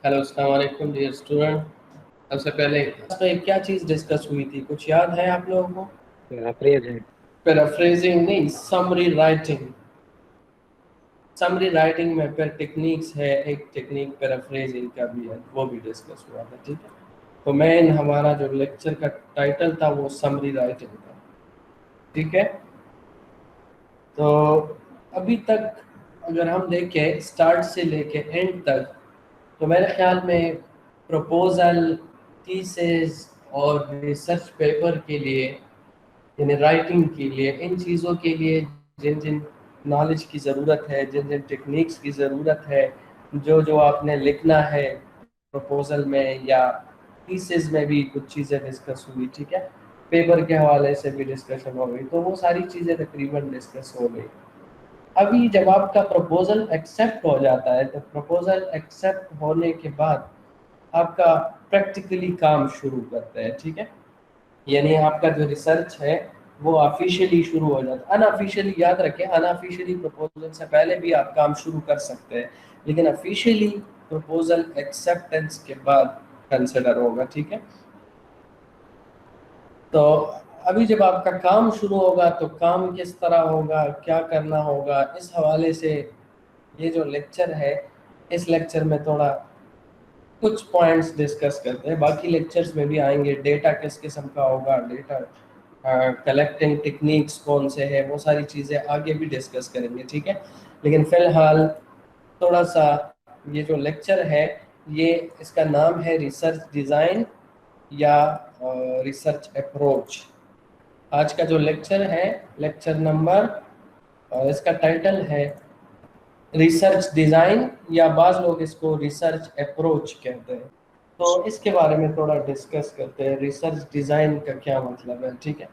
Hello, अस्सलाम वालेकुम dear student. सबसे पहले इसमें क्या चीज़ डिस्कस हुई थी, कुछ याद है आप लोगों को? पैराफ्रेज है। पैराफ्रेजिंग नहीं, समरी राइटिंग। समरी राइटिंग में फिर टेक्निक्स है, एक टेक्निक पैराफ्रेजिंग का भी है, वो भी डिस्कस हुआ था। ठीक है, तो मेन हमारा जो लेक्चर का टाइटल था वो समरी राइटिंग था। ठीक है, तो अभी तक अगर हम देखें स्टार्ट से लेके एंड तक, तो मेरे ख्याल में प्रपोजल, थीसिस और रिसर्च पेपर के लिए, यानी राइटिंग के लिए, इन चीज़ों के लिए जिन जिन नॉलेज की ज़रूरत है, जिन जिन टेक्निक्स की ज़रूरत है, जो जो आपने लिखना है प्रपोजल में या थीसिस में भी कुछ चीज़ें डिस्कस हुई। ठीक है, पेपर के हवाले से भी डिस्कशन हो गई, तो वो सारी चीज़ें तकरीबन डिस्कस हो गई। अभी जब आपका प्रपोजल एक्सेप्ट हो जाता है, तो प्रपोजल एक्सेप्ट होने के बाद आपका प्रैक्टिकली काम शुरू करते हैं। ठीक है, यानी आपका जो रिसर्च है वो ऑफिशियली शुरू हो जाता है। अनऑफिशियली याद रखें, अनऑफिशियली प्रपोजल से पहले भी आप काम शुरू कर सकते हैं, लेकिन ऑफिशियली प्रपोजल एक्सेप्टेंस के बाद कंसिडर होगा। ठीक है, तो अभी जब आपका काम शुरू होगा तो काम किस तरह होगा, क्या करना होगा, इस हवाले से ये जो लेक्चर है, इस लेक्चर में थोड़ा कुछ पॉइंट्स डिस्कस करते हैं। बाकी लेक्चर्स में भी आएंगे, डेटा किस किस्म का होगा, डेटा कलेक्टिंग टेक्निक्स कौन से हैं, वो सारी चीज़ें आगे भी डिस्कस करेंगे। ठीक है, लेकिन फ़िलहाल थोड़ा सा ये जो लेक्चर है, ये इसका नाम है रिसर्च डिज़ाइन या रिसर्च अप्रोच। आज का जो लेक्चर है, लेक्चर नंबर, इसका टाइटल है रिसर्च डिज़ाइन, या बाज़ लोग इसको रिसर्च अप्रोच कहते हैं। तो इसके बारे में थोड़ा डिस्कस करते हैं, रिसर्च डिज़ाइन का क्या मतलब है। ठीक है,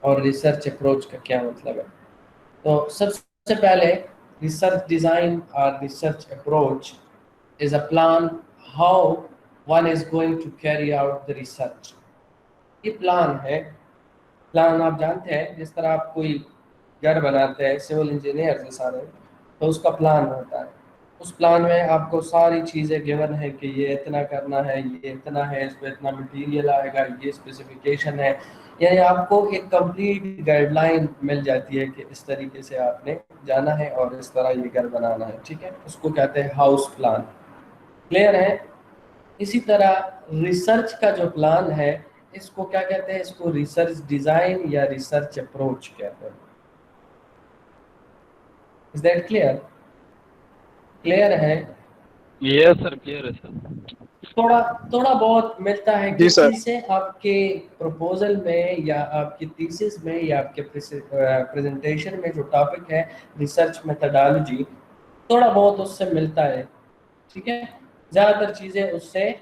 और रिसर्च अप्रोच का क्या मतलब है। तो सबसे पहले, रिसर्च डिज़ाइन और research approach is a plan how one is going to carry out the research. ये प्लान है। प्लान आप जानते हैं, जिस तरह आप कोई घर बनाते हैं, सिविल इंजीनियर से सारे, तो उसका प्लान होता है। उस प्लान में आपको सारी चीज़ें गिवन है कि ये इतना करना है, ये इतना है, इस पर इतना मटेरियल आएगा, ये स्पेसिफिकेशन है, यानी आपको एक कंप्लीट गाइडलाइन मिल जाती है कि इस तरीके से आपने जाना है और इस तरह ये घर बनाना है। ठीक है, उसको कहते हैं हाउस प्लान। क्लियर है? इसी तरह रिसर्च का जो प्लान है, इसको क्या कहते हैं? इसको रिसर्च डिजाइन या रिसर्च अप्रोच कहते हैं। Is that clear? क्लियर है? यस सर, क्लियर है सर। थोड़ा थोड़ा बहुत मिलता है जी किस सर। चीज से? आपके प्रपोजल में या आपकी थीसिस में या आपके प्रेजेंटेशन में जो टॉपिक है, रिसर्च मेथोडोलॉजी, थोड़ा बहुत उससे मिलता है। ठीक है, ज़्यादातर चीज़ें उससे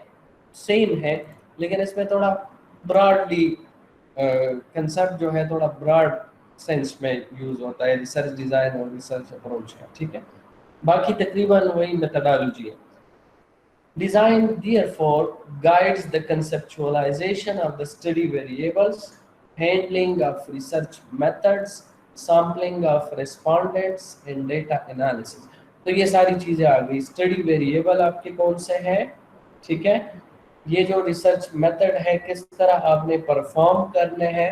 सेम है, लेकिन इसमें थोड़ा ब्रॉडली कंसेप्ट जो है, थोड़ा ब्रॉड सेंस में यूज़ होता है रिसर्च डिज़ाइन और रिसर्च अप्रोच का। ठीक है, बाकी तकरीबन वही मेथोडोलॉजी है। Design therefore guides the conceptualization of the study variables, handling of research methods, sampling of respondents and data analysis। तो ये सारी चीज़ें आ गई। स्टडी वेरिएबल आपके कौन से हैं? ठीक है, ये जो रिसर्च मेथड है, किस तरह आपने परफॉर्म करने हैं,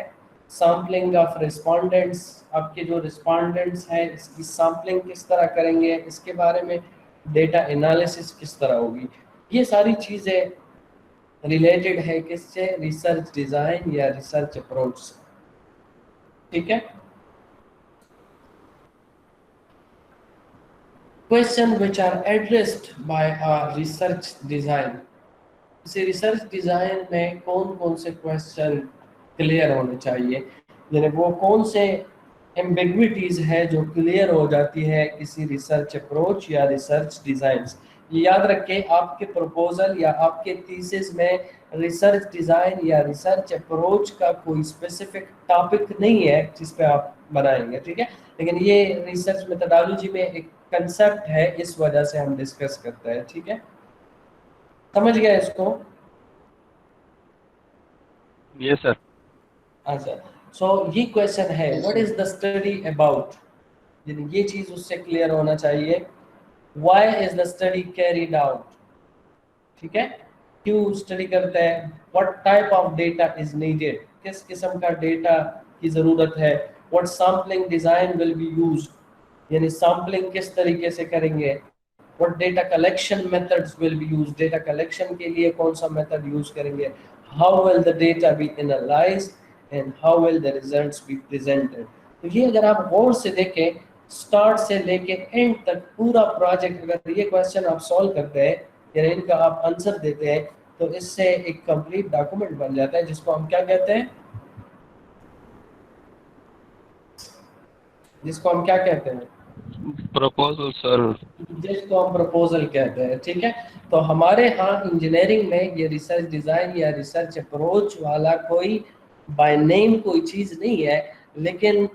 सैम्पलिंग ऑफ रिस्पोंडेंट्स, आपके जो रिस्पोंडेंट्स हैं इसकी सैम्पलिंग किस तरह करेंगे, इसके बारे में, डेटा एनालिसिस किस तरह होगी, ये सारी चीज़ें रिलेटेड है किससे? रिसर्च डिज़ाइन या रिसर्च अप्रोच से। ठीक है, question which are addressed by research design. इसे रिसर्च डिज़ाइन में कौन कौन से क्वेश्चन क्लियर होने चाहिए, यानी वो कौन से एम्बिग्विटीज़ है जो क्लियर हो जाती है किसी रिसर्च अप्रोच या रिसर्च डिज़ाइन से। ये याद रखें, आपके प्रपोजल या आपके थीसिस में रिसर्च डिज़ाइन या रिसर्च अप्रोच का कोई स्पेसिफिक टॉपिक नहीं है जिस पे आप बनाएंगे। ठीक है, लेकिन ये रिसर्च मेथोडोलॉजी में एक कंसेप्ट है, इस वजह से हम डिस्कस करते हैं। ठीक है, समझ गया इसको? Yes sir. अच्छा, सो ये क्वेश्चन है, what is the study about, यानी ये चीज उससे क्लियर होना चाहिए। Why is the study carried out, ठीक है, क्यों स्टडी करते हैं, what type of data is needed, किस किस्म का डेटा की ज़रूरत है, what sampling design will be used, यानी सैम्पलिंग किस तरीके से करेंगे, what data collection methods will be used, data collection के लिए कौन सा मेथड यूज करेंगे, how will the data B analysed and how will the results be presented. तो ये अगर आप गौर से देखें, स्टार्ट से लेके एंड तक पूरा प्रोजेक्ट, अगर ये क्वेश्चन आप सॉल्व करते हैं यानी इनका आप आंसर देते हैं, तो इससे एक कंप्लीट डॉक्यूमेंट बन जाता है जिसको हम क्या कहते हैं, जिसको हम क्या कहते हैं, प्रपोजल सर। जिसको हम प्रपोजल कहते हैं। ठीक है, तो हमारे यहाँ इंजीनियरिंग में ये रिसर्च डिज़ाइन या रिसर्च अप्रोच वाला कोई बाय नेम कोई चीज़ नहीं है, लेकिन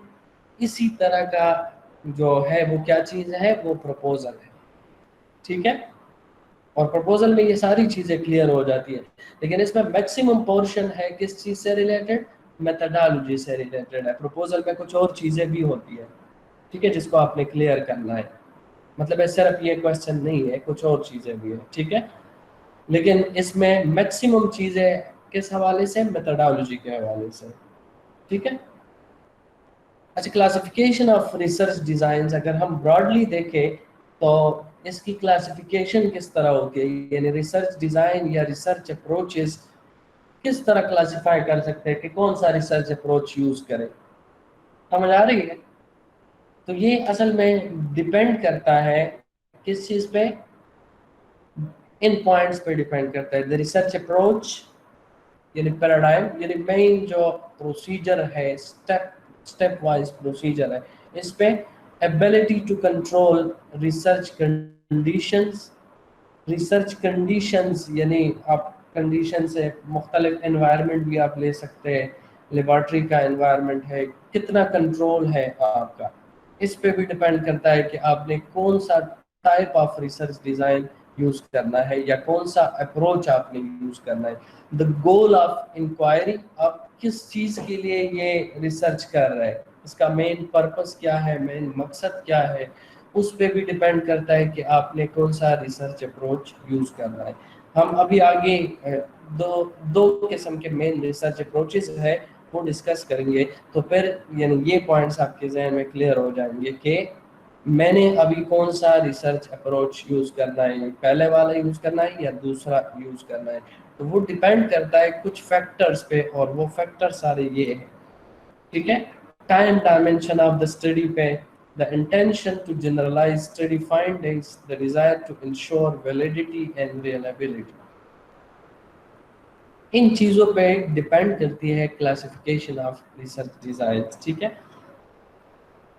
इसी तरह का जो है वो क्या चीज़ है, वो प्रपोजल है। ठीक है, और प्रपोजल में ये सारी चीज़ें क्लियर हो जाती है, लेकिन इसमें मैक्सिमम पोर्शन है किस चीज़ से रिलेटेड, मेथडोलॉजी से रिलेटेड है। प्रपोजल में कुछ और चीज़ें भी होती है, ठीक है, जिसको आपने क्लियर करना है, मतलब है सिर्फ ये क्वेश्चन नहीं है, कुछ और चीज़ें भी है। ठीक है, लेकिन इसमें मैक्सिमम चीज़ें किस हवाले से, मेथडोलॉजी के हवाले से। ठीक है, अच्छा, क्लासिफिकेशन ऑफ रिसर्च डिज़ाइंस अगर हम ब्रॉडली देखें तो इसकी क्लासिफिकेशन किस तरह होती है, यानी रिसर्च डिज़ाइन या रिसर्च अप्रोचेस किस तरह क्लासिफाई कर सकते हैं कि कौन सा रिसर्च अप्रोच यूज़ करें, समझ आ रही है। तो ये असल में डिपेंड करता है किस चीज़ पे, इन पॉइंट्स पे डिपेंड करता है। द रिसर्च अप्रोच यानी पैराडाइम, यानी मेन जो प्रोसीजर है, स्टेप वाइज प्रोसीजर है, इस पे ability to control research conditions, research conditions यानी आप कंडीशन से मुख्तलिफ एनवायरनमेंट भी आप ले सकते हैं, लेबॉर्ट्री का एनवायरनमेंट है, कितना कंट्रोल है आपका, इस पे भी डिपेंड करता है कि आपने कौन सा type of research design use करना है या कौन सा अप्रोच आपने यूज़ करना है। द गोल ऑफ इंक्वायरी, आप किस चीज़ के लिए ये रिसर्च कर रहे हैं, इसका मेन पर्पस क्या है, मेन मकसद क्या है, उस पर भी डिपेंड करता है कि आपने कौन सा रिसर्च अप्रोच यूज़ करना है। हम अभी आगे दो दो किस्म के मेन रिसर्च अप्रोचेस है वो डिस्कस करेंगे, तो फिर यानी ये पॉइंट्स आपके जहन में क्लियर हो जाएंगे कि मैंने अभी कौन सा रिसर्च अप्रोच यूज़ करना है, पहले वाला यूज़ करना है या दूसरा यूज़ करना है। तो वो डिपेंड करता है कुछ फैक्टर्स पे, और वो फैक्टर सारे ये हैं। ठीक है, time dimension of the study पे, the intention to generalize study findings, the desire to ensure validity and reliability, इन चीज़ों पे डिपेंड करती है क्लासिफिकेशन ऑफ रिसर्च डिज़ाइन। ठीक है,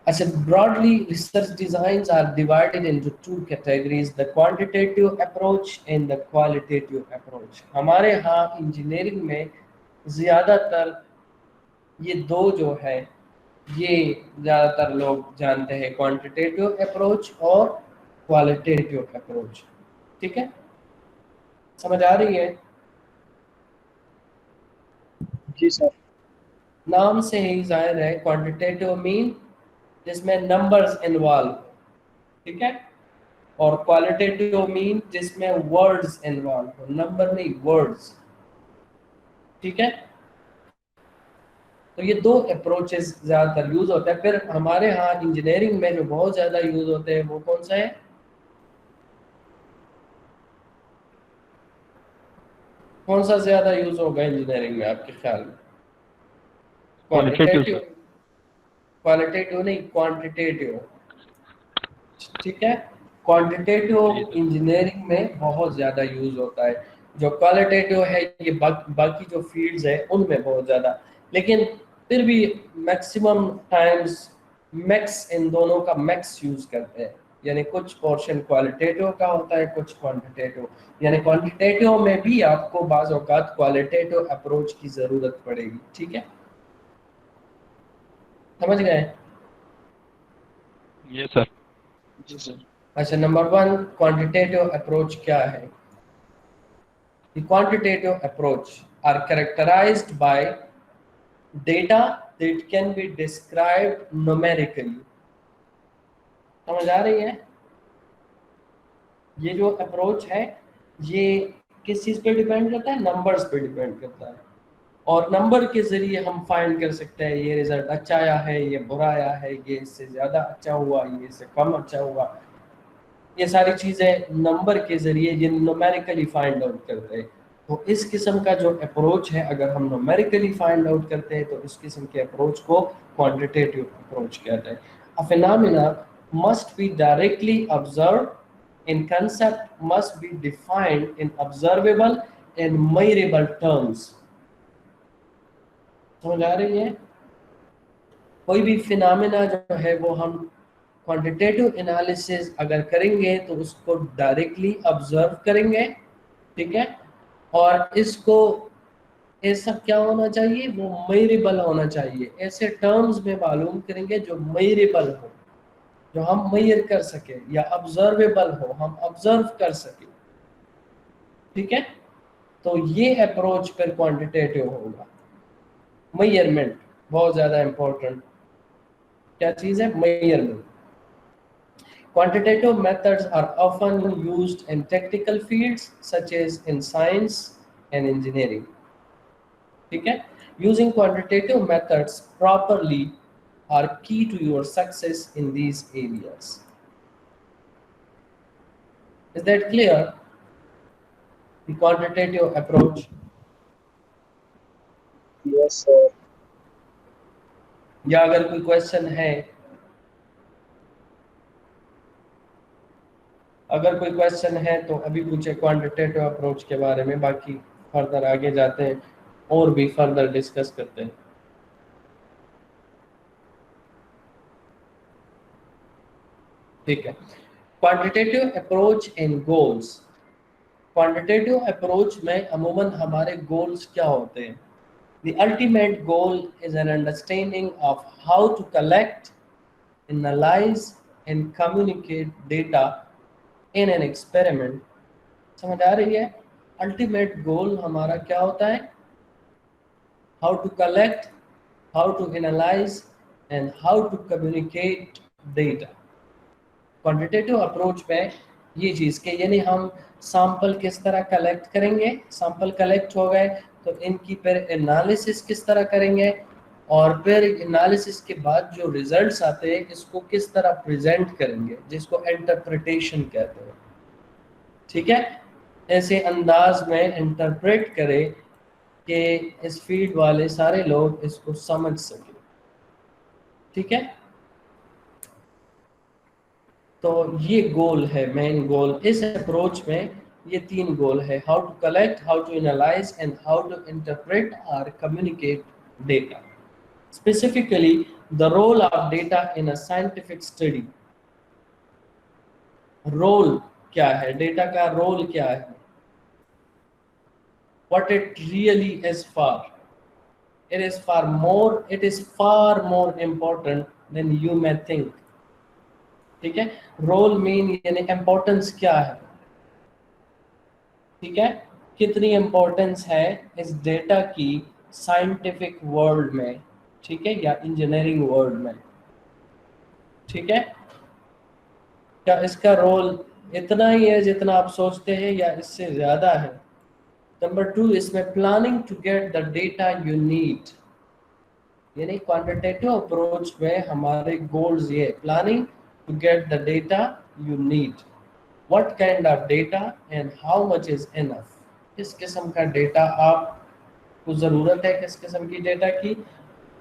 अच्छा, broadly research designs are divided into two categories, the quantitative approach and the qualitative approach. हमारे यहाँ engineering में ज़्यादातर ये दो जो है ये ज़्यादातर लोग जानते हैं, क्वांटिटेटिव अप्रोच और क्वालिटेटिव अप्रोच। ठीक है, समझ आ रही है। जी सर। नाम से ही जाहिर है, क्वांटिटेटिव मीन जिसमें नंबर्स इन्वॉल्व, ठीक है, और क्वालिटेटिव मीन जिसमें वर्ड्स इन्वॉल्व हो, नंबर नहीं वर्ड्स। ठीक है, तो ये दो अप्रोचेस ज़्यादातर यूज होते हैं। फिर हमारे यहाँ इंजीनियरिंग में जो बहुत ज़्यादा यूज होते हैं वो कौन सा है, कौन सा ज़्यादा यूज होगा इंजीनियरिंग में आपके ख्याल में, क्वालिटेटिव क्वांटिटेटिव, सर। क्वालिटेटिव नहीं क्वांटिटेटिव। ठीक है, क्वांटिटेटिव जी सर। इंजीनियरिंग में बहुत ज़्यादा यूज होता है, जो क्वालिटेटिव है ये बाकी जो फील्ड्स है उनमें बहुत ज़्यादा, लेकिन फिर भी मैक्सिमम टाइम्स मैक्स इन दोनों का मैक्स यूज करते हैं, यानी कुछ पोर्शन क्वालिटेटिव का होता है कुछ क्वांटिटेटिव, यानी क्वांटिटेटिव में भी आपको बाज़ औक़ात क्वालिटेटिव अप्रोच की ज़रूरत पड़ेगी। ठीक है, समझ गए। ये सर। जी सर। अच्छा, नंबर वन क्वांटिटेटिव अप्रोच क्या है। The quantitative approach are characterized by data that can be described numerically. समझ आ रही है, ये जो अप्रोच है ये किस चीज़ पे डिपेंड करता है? नंबर्स पे डिपेंड करता है। और नंबर के ज़रिए हम फाइंड कर सकते हैं ये रिज़ल्ट अच्छा आया है, ये बुरा आया है, ये इससे ज़्यादा अच्छा हुआ, ये इससे कम अच्छा हुआ। ये सारी चीज़ें नंबर के ज़रिए ये न्यूमेरिकली फाइंड आउट करते हैं। तो इस किस्म का जो अप्रोच है, अगर हम न्यूमेरिकली फाइंड आउट करते हैं तो इस किस्म के अप्रोच को क्वांटिटेटिव अप्रोच कहते हैं। अ phenomena must be directly observe in concept must be defined in observable and measurable terms. समझ आ रही है? कोई भी फिनोमेना जो है वो हम क्वांटिटेटिव एनालिसिस अगर करेंगे तो उसको डायरेक्टली ऑब्जर्व करेंगे, ठीक है, और इसको ऐसा क्या होना चाहिए, वो मेजरेबल होना चाहिए। ऐसे टर्म्स में मालूम करेंगे जो मेजरेबल हो, जो हम मेजर कर सके, या ऑब्जर्वेबल हो, हम ऑब्जर्व कर सके, ठीक है। तो ये अप्रोच फिर क्वांटिटेटिव होगा। मेजरमेंट बहुत ज़्यादा इंपॉर्टेंट क्या चीज़ है? Measurement. Quantitative methods are often used in technical fields such as in science and engineering. ठीक है? Using quantitative methods properly are key to your success in these areas. Is that clear? The quantitative approach. Yes, sir. या अगर कोई question है, अगर कोई question है तो अभी पूछे क्वांटिटेटिव अप्रोच के बारे में, बाकी फर्दर आगे जाते हैं और भी फर्दर डिस्कस करते हैं। ठीक है। Quantitative approach and goals. Quantitative approach में अमूमन हमारे गोल्स क्या होते हैं? The ultimate goal is an understanding of how to collect, analyse and communicate data in an experiment. समझ आ रही है? अल्टीमेट गोल हमारा क्या होता है? How to collect, how to analyse and how to communicate data. Quantitative approach में ये चीज़ के यानी हम सैंपल किस तरह कलेक्ट करेंगे, सैंपल कलेक्ट हो गए तो इनकी फिर एनालिसिस किस तरह करेंगे, और फिर एनालिसिस के बाद जो रिजल्ट्स आते हैं इसको किस तरह प्रेजेंट करेंगे, जिसको इंटरप्रिटेशन कहते हैं। ठीक है, ऐसे अंदाज में इंटरप्रेट करें कि इस फील्ड वाले सारे लोग इसको समझ सकें। ठीक है, तो ये गोल है, मेन गोल इस अप्रोच में। ये तीन गोल है: how to collect, how to analyse and how to interpret और communicate data. Specifically the role of data in a scientific study. Role क्या है, डेटा का रोल क्या है, what it really is for. It is far more important than you may think. ठीक है, role mean यानी importance क्या है, ठीक है, कितनी इम्पोर्टेंस है इस डेटा की साइंटिफिक वर्ल्ड में, ठीक है, या इंजीनियरिंग वर्ल्ड में। ठीक है, क्या इसका रोल इतना ही है जितना आप सोचते हैं या इससे ज्यादा है? नंबर 2, इसमें planning to get the data you need, यानी क्वांटिटेटिव अप्रोच में हमारे गोल्स ये: planning to get the data you need, what kind of data and how much is enough. किस किस्म का डेटा आपको ज़रूरत है, किस किस्म की डेटा की,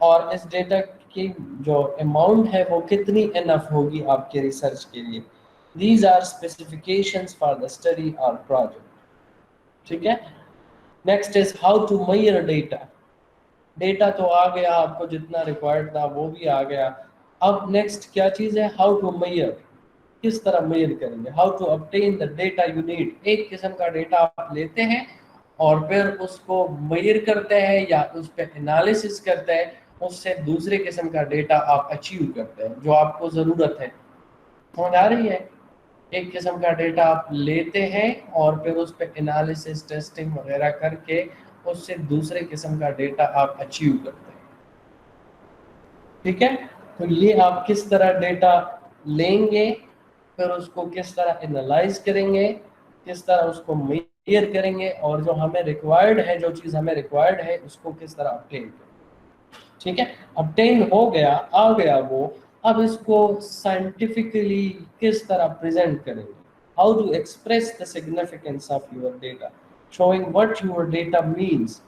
और इस डेटा की जो अमाउंट है वो कितनी इनफ होगी आपके रिसर्च के लिए। These are specifications for the study और प्रोजेक्ट। ठीक है, next is how to measure data. Data तो आ गया, आपको जितना रिक्वायर्ड था वो भी आ गया। अब नेक्स्ट क्या चीज़ है? हाउ टू मेजर, किस तरह मेजर करेंगे। How to obtain the data you need, एक किस्म का डेटा आप लेते हैं और फिर उसको मेजर करते हैं या उस पर एनालिसिस करते हैं, उससे दूसरे किस्म का डेटा आप अचीव करते हैं जो आपको ज़रूरत है। समझ आ रही है? एक किस्म का डेटा आप लेते हैं और फिर उस पर एनालिसिस, टेस्टिंग वगैरह करके उससे दूसरे किस्म का डेटा आप अचीव करते हैं। ठीक है, तो ये आप किस तरह डेटा लेंगे, फिर उसको किस तरह एनालाइज करेंगे, किस तरह उसको क्लियर करेंगे और जो हमें रिक्वायर्ड है, जो चीज़ हमें रिक्वायर्ड है उसको किस तरह ऑब्टेन करें। ठीक है, ऑब्टेन हो गया, आ गया वो, अब इसको साइंटिफिकली किस तरह प्रेजेंट करेंगे, how to express the significance of your data, showing what your data means.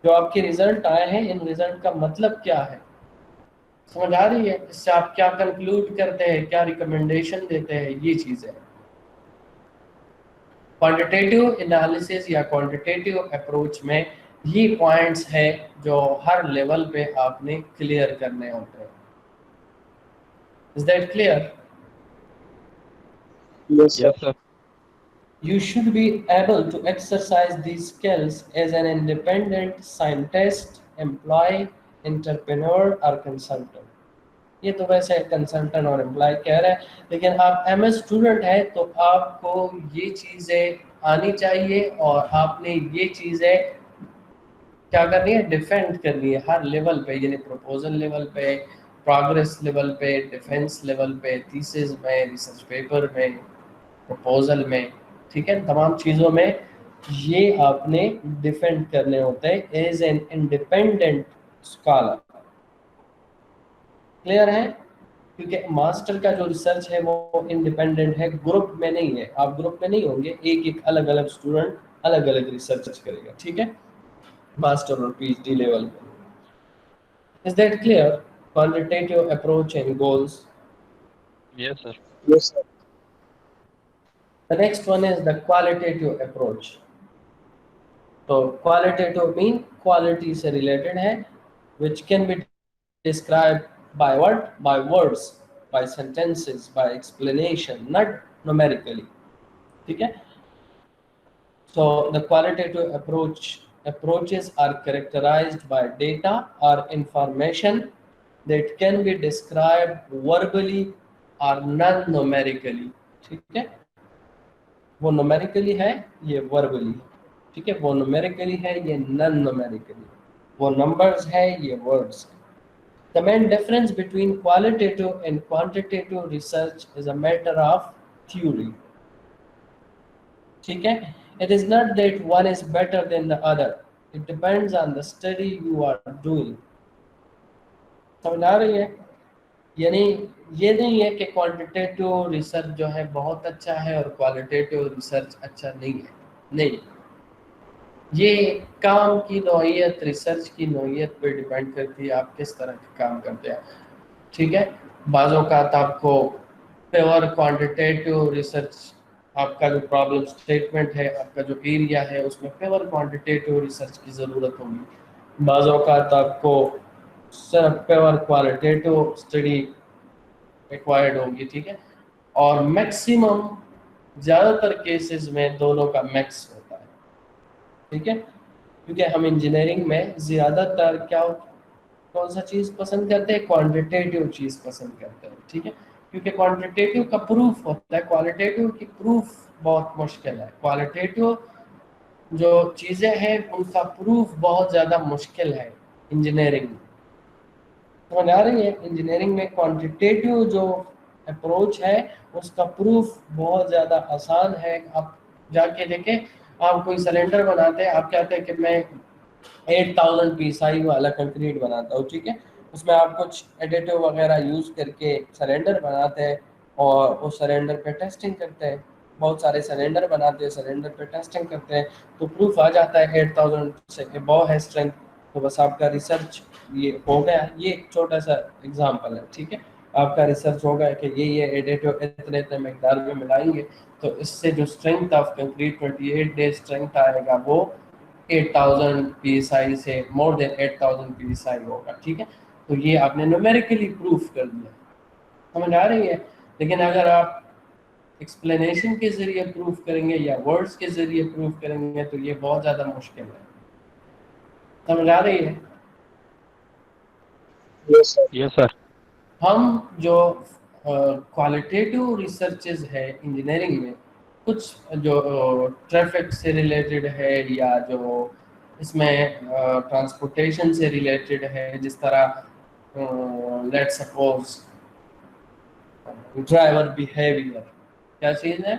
जो आपके रिजल्ट आए हैं, इन रिजल्ट का मतलब क्या है, समझ आ रही है, इससे आप क्या कंक्लूड करते हैं, क्या रिकमेंडेशन देते हैं, ये चीज़ है। क्वांटिटेटिव एनालिसिस या क्वांटिटेटिव अप्रोच में ये पॉइंट्स है जो हर लेवल पे आपने क्लियर करने होते हैं। Is that clear? Yes, sir. Yes, sir. You should be able to exercise these skills as an independent scientist, employee, entrepreneur or consultant. ये तो वैसे कंसल्टेंट और एम्प्लॉय कह रहे हैं, लेकिन आप एमएस स्टूडेंट हैं तो आपको ये चीज़ें आनी चाहिए और आपने ये चीज़ें क्या करनी है, डिफेंड करनी है हर लेवल पे, यानी प्रपोजल लेवल पे, प्रोग्रेस लेवल पे, डिफेंस लेवल पे, थीसिस में, रिसर्च पेपर में, प्रपोजल में। ठीक है, तमाम चीज़ों में ये आपने डिफेंड करने होते हैं as an independent scholar. Clear है? क्योंकि मास्टर का जो रिसर्च है वो इंडिपेंडेंट है, ग्रुप में नहीं है। आप ग्रुप में नहीं होंगे, एक एक अलग अलग स्टूडेंट अलग अलग रिसर्च करेगा। ठीक है, मास्टर और पीएचडी लेवल पे। Is that clear? Quantitative approach and goals. Yes, sir. Yes, sir. The next one is the qualitative approach. तो qualitative mean quality से related है, which can be described by what? By words, by sentences, by explanation, not numerically. ठीक है? So the qualitative approaches are characterized by data or information that can be described verbally or non-numerically. ठीक है, वो numerically है, ये verbally है। ठीक है, वो numerically है, ये non-numerically, वो numbers है, ये words है। The main difference between qualitative and quantitative research is a matter of theory. ठीक है, it is not that one is better than the other, it depends on the study you are doing. समझ आ रही है? यानी ये नहीं है कि क्वांटिटेटिव रिसर्च जो है बहुत अच्छा है और क्वालिटेटिव रिसर्च अच्छा नहीं है, नहीं, ये काम की नौइयत, रिसर्च की नौइयत पर डिपेंड करती है, आप किस तरह का काम करते हैं। ठीक है, बाज़ों का आपको प्योर क्वांटिटेटिव रिसर्च, आपका जो प्रॉब्लम स्टेटमेंट है, आपका जो एरिया है, उसमें प्योर क्वांटिटेटिव रिसर्च की ज़रूरत होगी। बाज़ों का आपको सिर्फ प्योर क्वालिटेटिव स्टडी रिक्वायर्ड होगी। ठीक है, और मैक्सिमम ज़्यादातर केसेस में दोनों का मिक्स होता है। ठीक है, क्योंकि हम इंजीनियरिंग में ज़्यादातर क्या, कौन सा चीज़ पसंद करते हैं, क्वांटिटेटिव चीज़ पसंद करते हैं। ठीक है, क्योंकि क्वांटिटेटिव का प्रूफ होता है, क्वालिटेटिव की प्रूफ बहुत मुश्किल है। क्वालिटेटिव जो चीज़ें हैं उनका प्रूफ बहुत ज़्यादा मुश्किल है इंजीनियरिंग में। समझ आ रही है? इंजीनियरिंग में क्वांटिटेटिव जो अप्रोच है उसका प्रूफ बहुत ज़्यादा आसान है। आप जाके देखें, आप कोई सिलेंडर बनाते हैं, आप कहते हैं कि मैं 8000 पीएसआई वाला कंक्रीट बनाता हूँ। ठीक है, उसमें आप कुछ एडिटिव वगैरह यूज़ करके सिलेंडर बनाते हैं और उस सिलेंडर पे टेस्टिंग करते हैं। बहुत सारे सिलेंडर बनाते हैं, सिलेंडर पे टेस्टिंग करते हैं, तो प्रूफ आ जाता है 8000 से अबव है स्ट्रेंथ, तो बस आपका रिसर्च ये हो गया। ये एक छोटा सा एग्जांपल है। ठीक है, आपका रिसर्च होगा कि ये एडिटिव इतने इतने मकदार में मिलाएंगे तो इससे जो strength of concrete 28 days strength आएगा वो 8000 psi से मोर देन 8000 psi होगा। ठीक है, तो ये आपने न्यूमेरिकली प्रूफ कर दिया। समझ आ रही है? लेकिन अगर आप एक्सप्लेनेशन के जरिए प्रूफ करेंगे या वर्ड्स के जरिए प्रूफ करेंगे तो ये बहुत ज़्यादा मुश्किल है। समझ आ रही है? Yes, sir. Yes, sir. हम जो क्वालिटेटिव रिसर्चेज है इंजीनियरिंग में, कुछ जो ट्रैफिक से रिलेटेड है या जो इसमें ट्रांसपोर्टेशन से रिलेटेड है, जिस तरह लेट्स सपोज ड्राइवर बिहेवियर, क्या चीज़ है,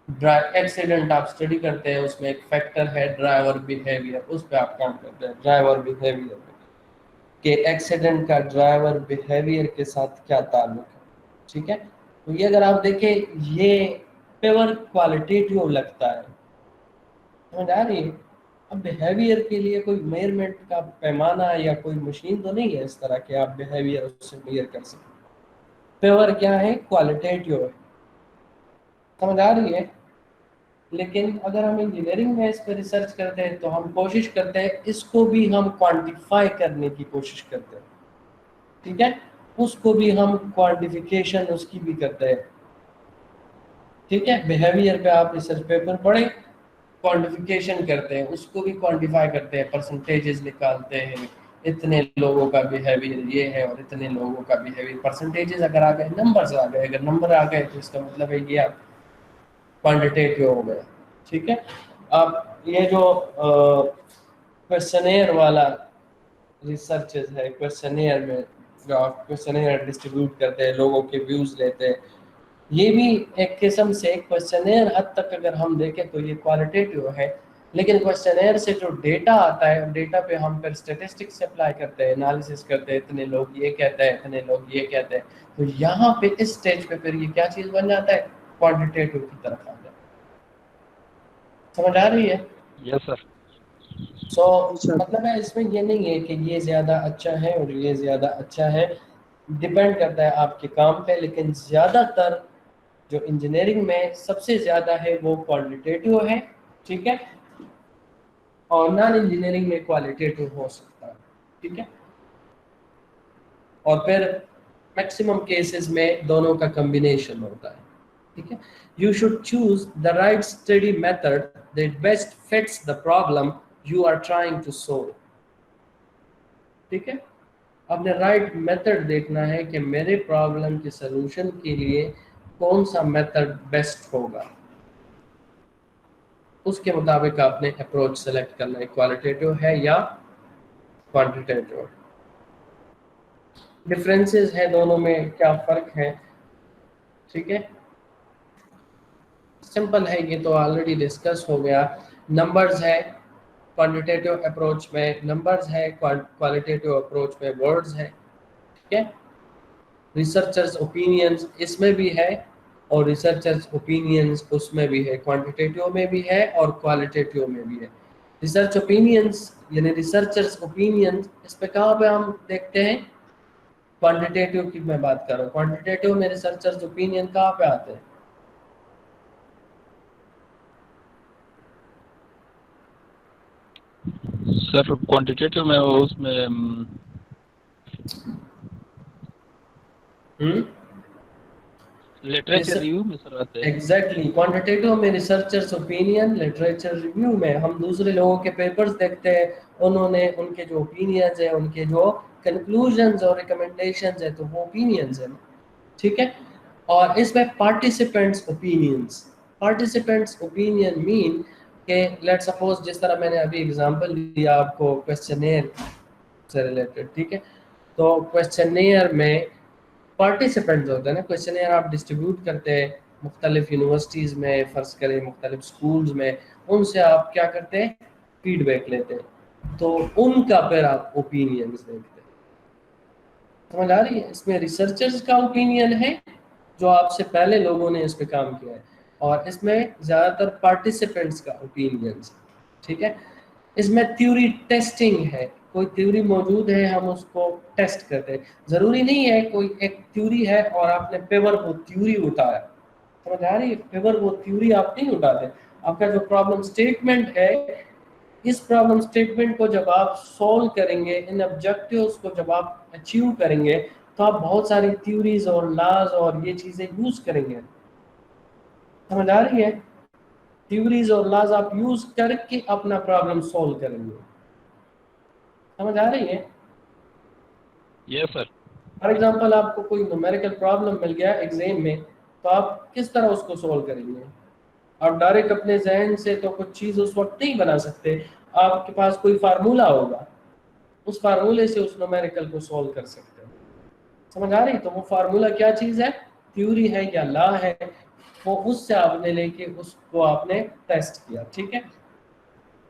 एक्सीडेंट आप स्टडी करते हैं, उसमें एक फैक्टर है ड्राइवर बिहेवियर, उस पर आप काम करते हैं ड्राइवर बिहेवियर में, कि एक्सीडेंट का ड्राइवर बिहेवियर के साथ क्या ताल्लुक है। ठीक है, तो ये अगर आप देखें ये पेवर क्वालिटेटिव लगता है, समझ आ रही है। अब बिहेवियर के लिए कोई मेजरमेंट का पैमाना या कोई मशीन तो नहीं है इस तरह के आप बिहेवियर उससे मेजर कर सकें। पेवर क्या है, क्वालिटेटिव है, समझ आ रही है। लेकिन अगर हम इंजीनियरिंग में इस पर रिसर्च करते हैं तो हम कोशिश करते हैं इसको भी हम क्वांटिफाई करने की कोशिश करते हैं। ठीक है, उसको भी हम क्वांटिफिकेशन उसकी भी करते हैं। ठीक है, बिहेवियर पे आप रिसर्च पेपर पढ़ें, क्वांटिफिकेशन करते हैं, उसको भी क्वांटिफाई करते हैं, परसेंटेजेस निकालते हैं, इतने लोगों का बिहेवियर ये है और इतने लोगों का बिहेवियर, परसेंटेजेस अगर आ गए, नंबर्स आ गए, अगर नंबर आ गए तो इसका मतलब है ये आप क्वांटिटेटिव हो गया। ठीक है, अब ये जो क्वेश्चनेयर वाला रिसर्चेस है, क्वेश्चनेयर में जो आप क्वेश्चनेयर डिस्ट्रीब्यूट करते हैं, लोगों के व्यूज लेते हैं, ये भी एक किस्म से क्वेश्चनेयर हद तक अगर हम देखें तो ये क्वालिटेटिव है। लेकिन क्वेश्चनेयर से जो डेटा आता है, डेटा पे हम फिर स्टेटिस्टिक्स अप्लाई करते हैं, एनालिसिस करते हैं, इतने लोग ये कहते हैं, इतने लोग ये कहते हैं, तो यहाँ पे इस स्टेज पे फिर ये क्या चीज़ बन जाता है, क्वांटिटेटिव की तरफ आ जाता है। समझ आ रही है। Yes sir. सो अच्छा। मतलब है इसमें ये नहीं है कि ये ज़्यादा अच्छा है और ये ज़्यादा अच्छा है, डिपेंड करता है आपके काम पे। लेकिन ज़्यादातर जो इंजीनियरिंग में सबसे ज़्यादा है वो क्वालिटेटिव है। ठीक है, और नॉन इंजीनियरिंग में क्वालिटेटिव हो सकता है। ठीक है, और फिर मैक्सिमम केसेस में दोनों का कॉम्बिनेशन होता है। ठीक है, you should choose the right study method that best fits the problem you are trying to solve. ठीक है, आपने राइट मेथड देखना है कि मेरे प्रॉब्लम के सलूशन के लिए कौन सा मेथड बेस्ट होगा, उसके मुताबिक आपने अप्रोच सेलेक्ट करना है, क्वालिटेटिव है या क्वांटिटेटिव। डिफरेंसेस है दोनों में, क्या फर्क है। ठीक है, सिंपल है, ये तो ऑलरेडी डिस्कस हो गया। नंबर्स है क्वांटिटेटिव अप्रोच में, नंबर्स है क्वालिटेटिव अप्रोच में वर्ड्स है। ठीक है, रिसर्चर्स ओपिनियंस इसमें भी है और रिसर्चर्स ओपिनियंस उसमें भी है, क्वांटिटेटिव में भी है और क्वालिटेटिव में भी है। रिसर्च ओपिनियंस यानी रिसर्चर्स ओपिनियंस, इस पे कहाँ पे हम देखते हैं, क्वांटिटेटिव की मैं बात कर रहा हूँ। क्वांटिटेटिव में रिसर्चर्स ओपिनियन कहाँ पे आते हैं, सर क्वांटिटेटिव में उसमें लिटरेचर रिव्यू में सर आते हैं। एग्जैक्टली, क्वांटिटेटिव में रिसर्चर्स ओपिनियन, लिटरेचर रिव्यू में हम दूसरे लोगों के पेपर्स देखते हैं, उन्होंने उनके जो ओपिनियंस है, उनके जो कंक्लूजन्स और रिकमेंडेशंस है, तो वो ओपिनियंस है। ठीक है, और इसमें participants opinions, participants opinion mean के लेट सपोज, जिस तरह मैंने अभी एग्जांपल दिया आपको क्वेश्चनेयर से रिलेटेड। ठीक है, तो क्वेश्चनेयर में पार्टिसिपेंट्स होते हैं ना, क्वेश्चनेयर आप डिस्ट्रीब्यूट करते हैं मुख्तलिफ यूनिवर्सिटीज़ में, फ़र्ज़ करें मुख्तलिफ स्कूल्स में, उनसे आप क्या करते हैं, फीडबैक लेते हैं, तो उनका फिर आप ओपिनियंस देखते हैं। समझ आ रही है। इसमें रिसर्चर्स का ओपिनियन है जो आपसे पहले लोगों ने इस पे काम किया है, और इसमें ज़्यादातर पार्टिसिपेंट्स का ओपिनियंस। ठीक है, इसमें थ्योरी टेस्टिंग है, कोई थ्योरी मौजूद है हम उसको टेस्ट करते हैं। ज़रूरी नहीं है कोई एक थ्योरी है और आपने पेपर वो थ्योरी उठाया, समझ आ रही है, पेपर वो थ्योरी आप नहीं उठाते। आपका जो प्रॉब्लम स्टेटमेंट है, इस प्रॉब्लम स्टेटमेंट को जब आप सॉल्व करेंगे, इन ऑब्जेक्टिव्स को जब आप अचीव करेंगे, तो आप बहुत सारी थ्योरीज और लॉज और ये चीज़ें यूज़ करेंगे। समझ आ रही है, थ्योरीज और लॉज आप यूज़ करके अपना प्रॉब्लम सॉल्व करेंगे। समझ आ रही है। Yes sir. फॉर एग्जांपल आपको कोई न्यूमेरिकल प्रॉब्लम मिल गया एग्जाम में, तो आप किस तरह उसको सॉल्व करेंगे। आप डायरेक्ट अपने जहन से तो कुछ चीज़ उस वक्त नहीं बना सकते, आपके पास कोई फार्मूला होगा, उस फार्मूले से उस न्यूमेरिकल को सॉल्व कर सकते हैं। समझ आ रही, तो वो फार्मूला क्या चीज़ है, थ्योरी है या लॉ है, वो उससे आपने लेके उसको आपने टेस्ट किया, ठीक है।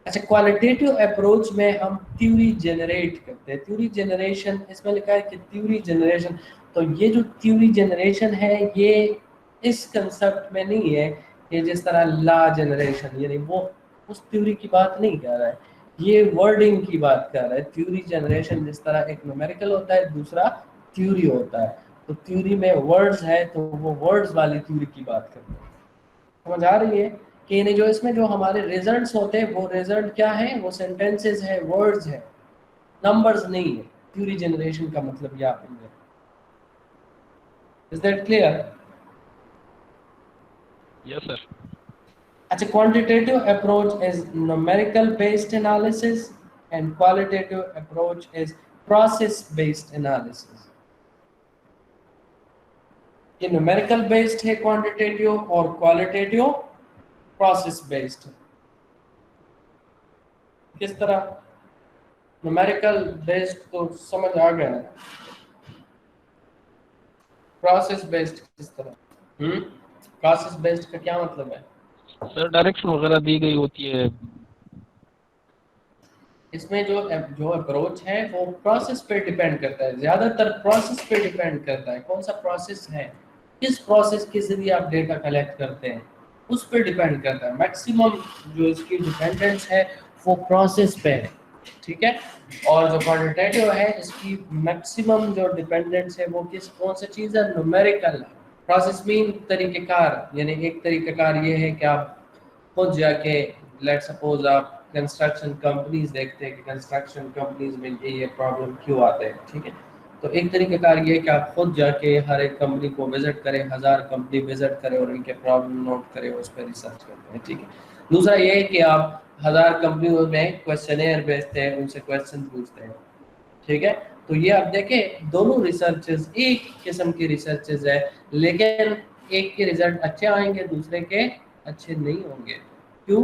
अच्छा, क्वालिटेटिव अप्रोच में हम थ्योरी जनरेट करते हैं। थ्योरी जनरेशन, इसमें लिखा है कि थ्योरी जनरेशन, तो ये जो थ्योरी जनरेशन है ये इस कंसेप्ट में नहीं है कि जिस तरह लॉ जनरेशन, यानी वो उस थ्योरी की बात नहीं कर रहा है, ये वर्डिंग की बात कर रहा है। थ्योरी जनरेशन जिस तरह एक न्यूमेरिकल होता है, दूसरा थ्योरी होता है, तो थ्योरी में वर्ड्स है तो वो वर्ड्स वाली थ्योरी की बात करते हैं। समझ आ रही है कि यानी जो इसमें जो हमारे रिजल्ट्स होते हैं वो रिजल्ट क्या है, वो सेंटेंसेस है, वर्ड्स है, नंबर्स नहीं है। थ्योरी जनरेशन का मतलब ये आप समझे। Is that clear? Yes sir. अच्छा, quantitative approach is numerical based analysis and qualitative approach is process based analysis. ये न्यूमेरिकल बेस्ड है क्वांटिटेटिव, और क्वालिटेटिव प्रोसेस बेस्ड। किस तरह? न्यूमेरिकल बेस्ड तो समझ आ गया है, प्रोसेस बेस्ड किस तरह? प्रोसेस बेस्ड का क्या मतलब है? सर डायरेक्शन वगैरह दी गई होती है। इसमें जो जो अप्रोच है वो प्रोसेस पे डिपेंड करता है, ज्यादातर प्रोसेस पे डिपेंड करता है। कौन सा प्रोसेस है, किस प्रोसेस के जरिए आप डेटा कलेक्ट करते हैं, उस पर डिपेंड करता है। मैक्सिमम जो इसकी डिपेंडेंस है वो प्रोसेस पे है, ठीक है। और जो क्वांटिटेटिव है इसकी मैक्सिमम जो डिपेंडेंस है वो किस, कौन सी चीज़ है? न्यूमेरिकल है। प्रोसेस मीन तरीक़ेकार, यानी एक तरीक़ेकार ये है कि आप खुद जाके, लेट सपोज आप कंस्ट्रक्शन कंपनीज देखते हैं कि कंस्ट्रक्शन कंपनीज में ये प्रॉब्लम क्यों आते हैं, ठीक है। तो एक तरीक़ेकार ये है कि आप खुद जाके हर एक कंपनी को विजिट करें, 1000 कंपनी विजिट करें और इनके प्रॉब्लम नोट करें, उस पर रिसर्च करते हैं, ठीक है। दूसरा ये है कि आप 1000 कंपनियों में क्वेश्चनेयर भेजते हैं, उनसे क्वेश्चन पूछते हैं, ठीक है। तो ये आप देखें, दोनों रिसर्चेस एक किस्म की रिसर्चेस है, लेकिन एक के रिजल्ट अच्छे आएंगे, दूसरे के अच्छे नहीं होंगे। क्यों?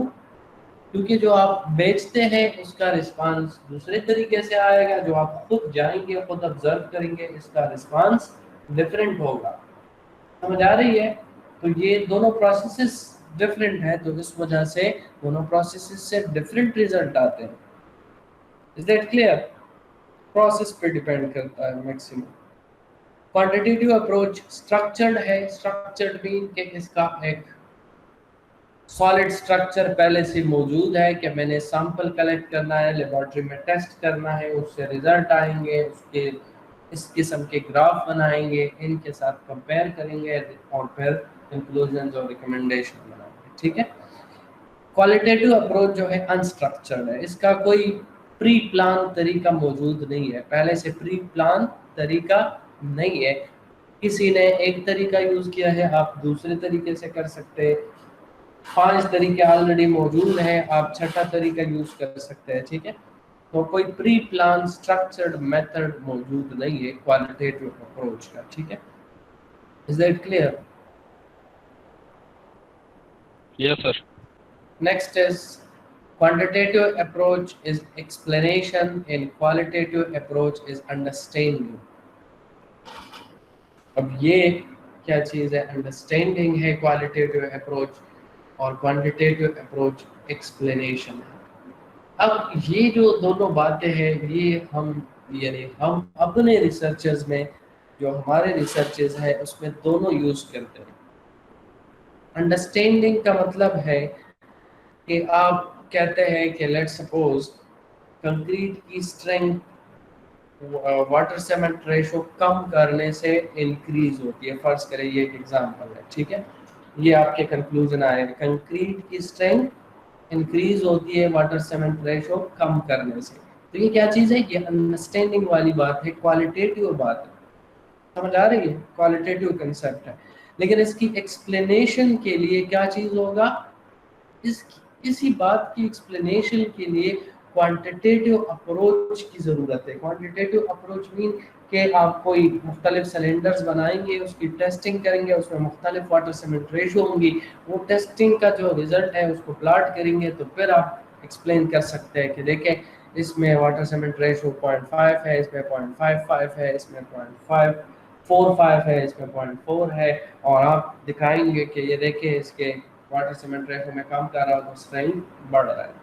क्योंकि जो आप बेचते हैं उसका रिस्पांस दूसरे तरीके से आएगा, जो आप खुद जाएंगे, खुद ऑब्जर्व करेंगे, इसका रिस्पांस डिफरेंट होगा। समझ आ रही है? तो ये दोनों प्रोसेसेस डिफरेंट है, तो इस वजह से दोनों प्रोसेसेस से डिफरेंट रिजल्ट आते हैं। Is that clear? प्रोसेस पे डिपेंड करता है मैक्सिमम। क्वांटिटेटिव अप्रोच स्ट्रक्चर्ड है। स्ट्रक्चर्ड मीन कि इसका एक सॉलिड स्ट्रक्चर पहले से मौजूद है कि मैंने सैंपल कलेक्ट करना है, लेबोरेटरी में टेस्ट करना है, उससे रिजल्ट आएंगे, उसके इस किस्म के ग्राफ बनाएंगे, इनके साथ कंपेयर करेंगे और फिर कंक्लूजन और रिकमेंडेशन बनाएंगे, ठीक है। क्वालिटेटिव अप्रोच जो है अनस्ट्रक्चर्ड है, इसका कोई प्री प्लान तरीका मौजूद नहीं है, पहले से प्री प्लान तरीका नहीं है। किसी ने एक तरीका यूज किया है, आप दूसरे तरीके से कर सकते हैं। 5 तरीके ऑलरेडी मौजूद हैं, आप छठा तरीका यूज कर सकते हैं, ठीक है। तो कोई प्री प्लान स्ट्रक्चर्ड मेथड मौजूद नहीं है क्वालिटेटिव अप्रोच का, ठीक है। Is that clear? Yes sir. Next is quantitative approach is explanation and qualitative approach is understanding. अब ये क्या चीज़ है? अंडरस्टैंडिंग है क्वालिटेटिव अप्रोच, और क्वांटिटेटिव अप्रोच एक्सप्लेनेशन है। अब ये जो दोनों बातें हैं ये हम अपने रिसर्चेस में, जो हमारे रिसर्चेस है उसमें दोनों यूज करते हैं। अंडरस्टैंडिंग का मतलब है कि आप कहते हैं कि लेट्स सपोज कंक्रीट की स्ट्रेंथ वाटर सीमेंट रेशो कम करने से इंक्रीज होती है। फर्ज करें ये एक एग्जांपल है, ठीक है। ये आपके कंक्लूजन आएगा, कंक्रीट की स्ट्रेंथ इंक्रीज होती है वाटर सीमेंट रेशो कम करने से। तो ये क्या चीज़ है? ये अंडरस्टैंडिंग वाली बात है, क्वालिटेटिव बात है। समझ आ रही है? क्वालिटेटिव कंसेप्ट है। लेकिन इसकी एक्सप्लेनेशन के लिए क्या चीज़ होगा? इसी बात की एक्सप्लेनेशन के लिए क्वांटिटेटिव अप्रोच की ज़रूरत है। क्वांटिटेटिव अप्रोच मीन कि आप कोई मुख्तलिफ सिलेंडर्स बनाएंगे, उसकी टेस्टिंग करेंगे, उसमें मुख्तलिफ वाटर सीमेंट रेशो होंगी, वो टेस्टिंग का जो रिजल्ट है उसको प्लाट करेंगे, तो फिर आप एक्सप्लेन कर सकते हैं कि देखें इसमें वाटर सीमेंट रेशो 0.5 है, इसमें 0.55 है, इसमें 0.45 है, इसमें 0.4 है, और आप दिखाएंगे कि ये देखिए इसके वाटर सीमेंट रेशो में काम कर रहा है तो स्ट्रेंथ बढ़ रहा है।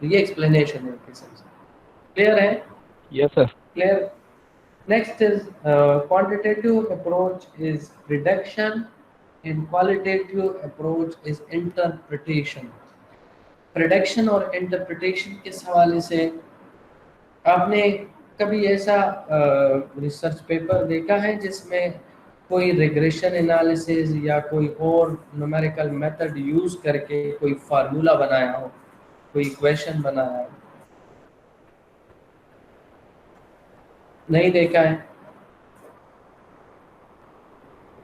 तो ये एक्सप्लेनेशन है एक किस्म से। क्लियर है? Yes sir. Clear. Next is quantitative approach is reduction and qualitative approach is interpretation. Prediction और interpretation किस हवाले से? आपने कभी ऐसा रिसर्च पेपर देखा है जिसमें कोई रिग्रेशन एनालिसिस या कोई और न्यूमेरिकल मेथड यूज करके कोई फार्मूला बनाया हो, कोई इक्वेशन बनाया हो? नहीं देखा है?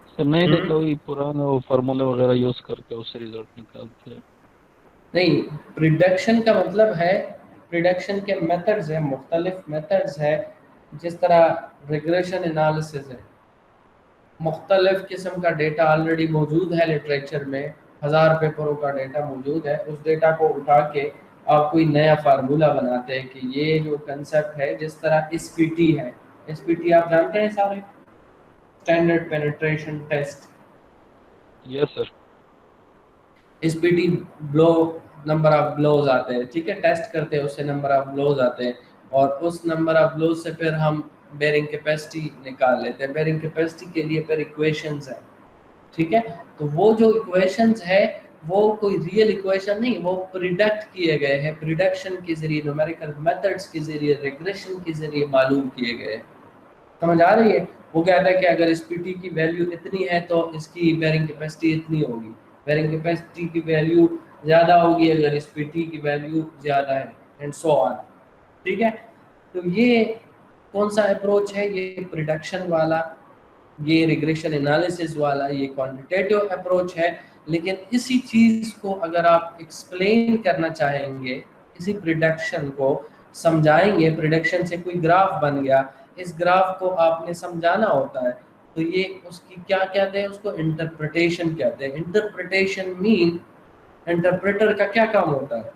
सर नहीं देखा, वही पुराना फार्मूले वगैरह यूज करके उससे रिजल्ट निकालते हैं। नहीं, प्रिडिक्शन का मतलब है, प्रिडिक्शन के मेथड्स है, मुख्तलिफ मेथड्स है। जिस तरह रिग्रेशन एनालिसिस है, मुख्तलिफ किस्म का डेटा ऑलरेडी मौजूद है लिटरेचर में, 1000 पेपरों का डेटा मौजूद है। उस डेटा को उठा के आप कोई नया फार्मूला बनाते हैं कि ये जो कंसेप्ट है, जिस तरह SPT है, SPT आप जानते हैं सारे, standard penetration test. Yes sir. SPT blow, number of blows आते हैं, ठीक है, टेस्ट करते हैं, उससे नंबर ऑफ ब्लोज आते हैं, और उस नंबर ऑफ ब्लोज से फिर हम बेरिंग कैपेसिटी निकाल लेते हैं। बेरिंग कैपेसिटी के लिए फिर इक्वेशंस है, ठीक है। तो वो जो इक्वेशंस है वो कोई रियल इक्वेशन नहीं, वो प्रिडिक्ट किए गए हैं, प्रिडिक्शन के जरिए, न्यूमेरिकल मेथड्स के जरिए, रिग्रेशन के जरिए मालूम किए गए हैं। समझ आ रही है? वो कहता है कि अगर SPT की वैल्यू इतनी है तो इसकी बेरिंग कैपेसिटी इतनी होगी, बेरिंग कैपेसिटी की वैल्यू ज़्यादा होगी अगर SPT की वैल्यू ज़्यादा है, एंड सो ऑन, ठीक है। तो ये कौन सा अप्रोच है? ये प्रिडिक्शन वाला, ये रिग्रेशन एनालिसिस वाला, ये क्वांटिटेटिव अप्रोच है। लेकिन इसी चीज़ को अगर आप एक्सप्लेन करना चाहेंगे, किसी प्रिडिक्शन को समझाएंगे, प्रिडिक्शन से कोई ग्राफ बन गया, इस ग्राफ को आपने समझाना होता है, तो ये उसकी क्या कहते हैं? उसको इंटरप्रिटेशन कहते हैं। इंटरप्रिटेशन मीन, इंटरप्रेटर का क्या काम होता है?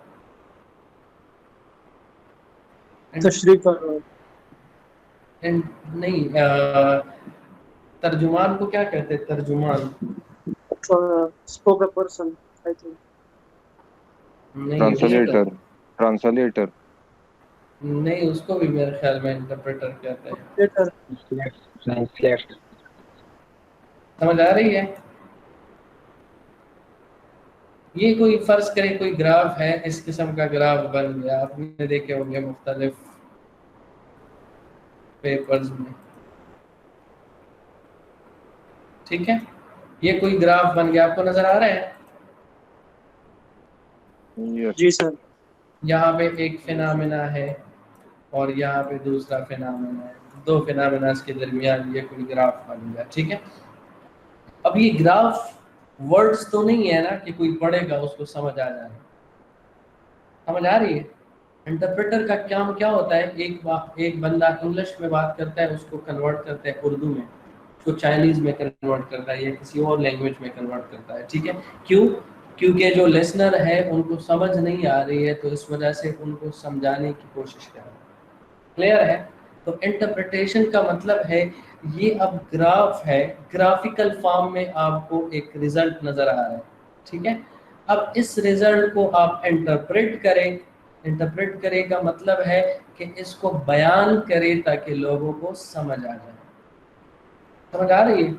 तशरीह कर नहीं, तर्जुमान को क्या कहते हैं? तर्जुमान spoke a person, I think. नहीं, ट्रांसलेटर, ट्रांसलेटर नहीं, उसको भी मेरे ख्याल में इंटरप्रेटर कहते हैं। ट्रांसलेटर। समझ आ रही है? ये कोई फर्ज करें कोई ग्राफ है, इस किस्म का ग्राफ बन गया, आपने देखे होंगे मुख्तलिफ पेपर्स में, ठीक है। ये कोई ग्राफ बन गया, आपको नजर आ रहा है? जी सर। यहाँ पे एक फिनोमेना है और यहाँ पे दूसरा फिनोमेना है, दो फिनोमेना के दरमियान ये कोई ग्राफ बन गया, ठीक है। अब ये ग्राफ वर्ड्स तो नहीं है ना कि कोई पढ़ेगा उसको समझ आ जाए, समझ आ रही है? इंटरप्रेटर का काम क्या होता है? एक बंदा इंग्लिश में बात करता है, उसको कन्वर्ट करता है उर्दू में, उसको चाइनीज में कन्वर्ट करता है या किसी और लैंग्वेज में कन्वर्ट करता है, ठीक है। क्यों? क्योंकि जो लिसनर है उनको समझ नहीं आ रही है, तो इस वजह से उनको समझाने की कोशिश कर रहे हैं। क्लियर है? तो इंटरप्रिटेशन का मतलब है ये अब ग्राफ है, ग्राफिकल फॉर्म में आपको एक रिजल्ट नजर आ रहा है, ठीक है। अब इस रिजल्ट को आप इंटरप्रेट करें, इंटरप्रेट करें का मतलब है कि इसको बयान करें ताकि लोगों को समझ आ जाए। समझ आ रही है?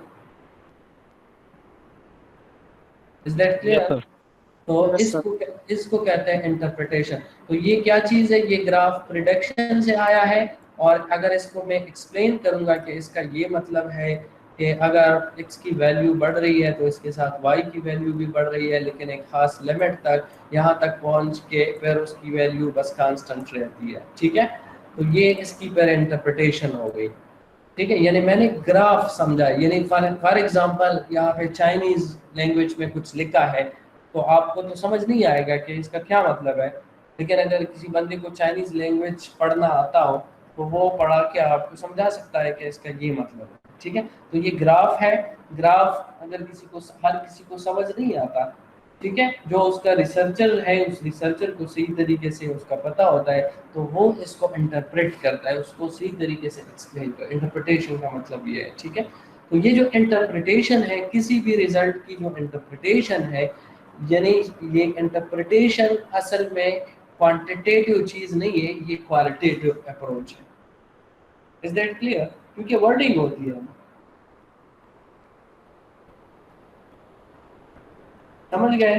Is that clear? तो इसको कहते हैं इंटरप्रिटेशन। तो ये क्या चीज़ है? ये ग्राफ प्रिडिक्शन से आया है, और अगर इसको मैं एक्सप्लेन करूंगा कि इसका ये मतलब है कि अगर x की वैल्यू बढ़ रही है तो इसके साथ y की वैल्यू भी बढ़ रही है, लेकिन एक खास लिमिट तक, यहाँ तक पहुँच के फिर उसकी वैल्यू बस कांस्टेंट रहती है, ठीक है। तो ये इसकी फिर इंटरप्रिटेशन हो गई, ठीक है। यानी मैंने ग्राफ समझा, यानी फॉर एग्जांपल यहाँ पे चाइनीज लैंग्वेज में कुछ लिखा है तो आपको तो समझ नहीं आएगा कि इसका क्या मतलब है, लेकिन अगर किसी बंदे को चाइनीज लैंग्वेज पढ़ना आता हो तो वो पढ़ा के आपको समझा सकता है कि इसका ये मतलब है, ठीक है। तो ये ग्राफ है। ग्राफ अगर हर किसी को समझ नहीं आता, ठीक है, जो उसका रिसर्चर है उस रिसर्चर को सही तरीके से उसका पता होता है, तो वो इसको इंटरप्रेट करता है, उसको सही तरीके से एक्सप्लेन कर। इंटरप्रिटेशन का मतलब ये है, ठीक है। तो ये जो इंटरप्रिटेशन है, किसी भी रिजल्ट की जो इंटरप्रिटेशन है, यानी ये इंटरप्रिटेशन असल में क्वांटिटेटिव चीज नहीं है, ये क्वालिटेटिव अप्रोच है। Is that clear? क्योंकि वर्डिंग होती है, समझ गए?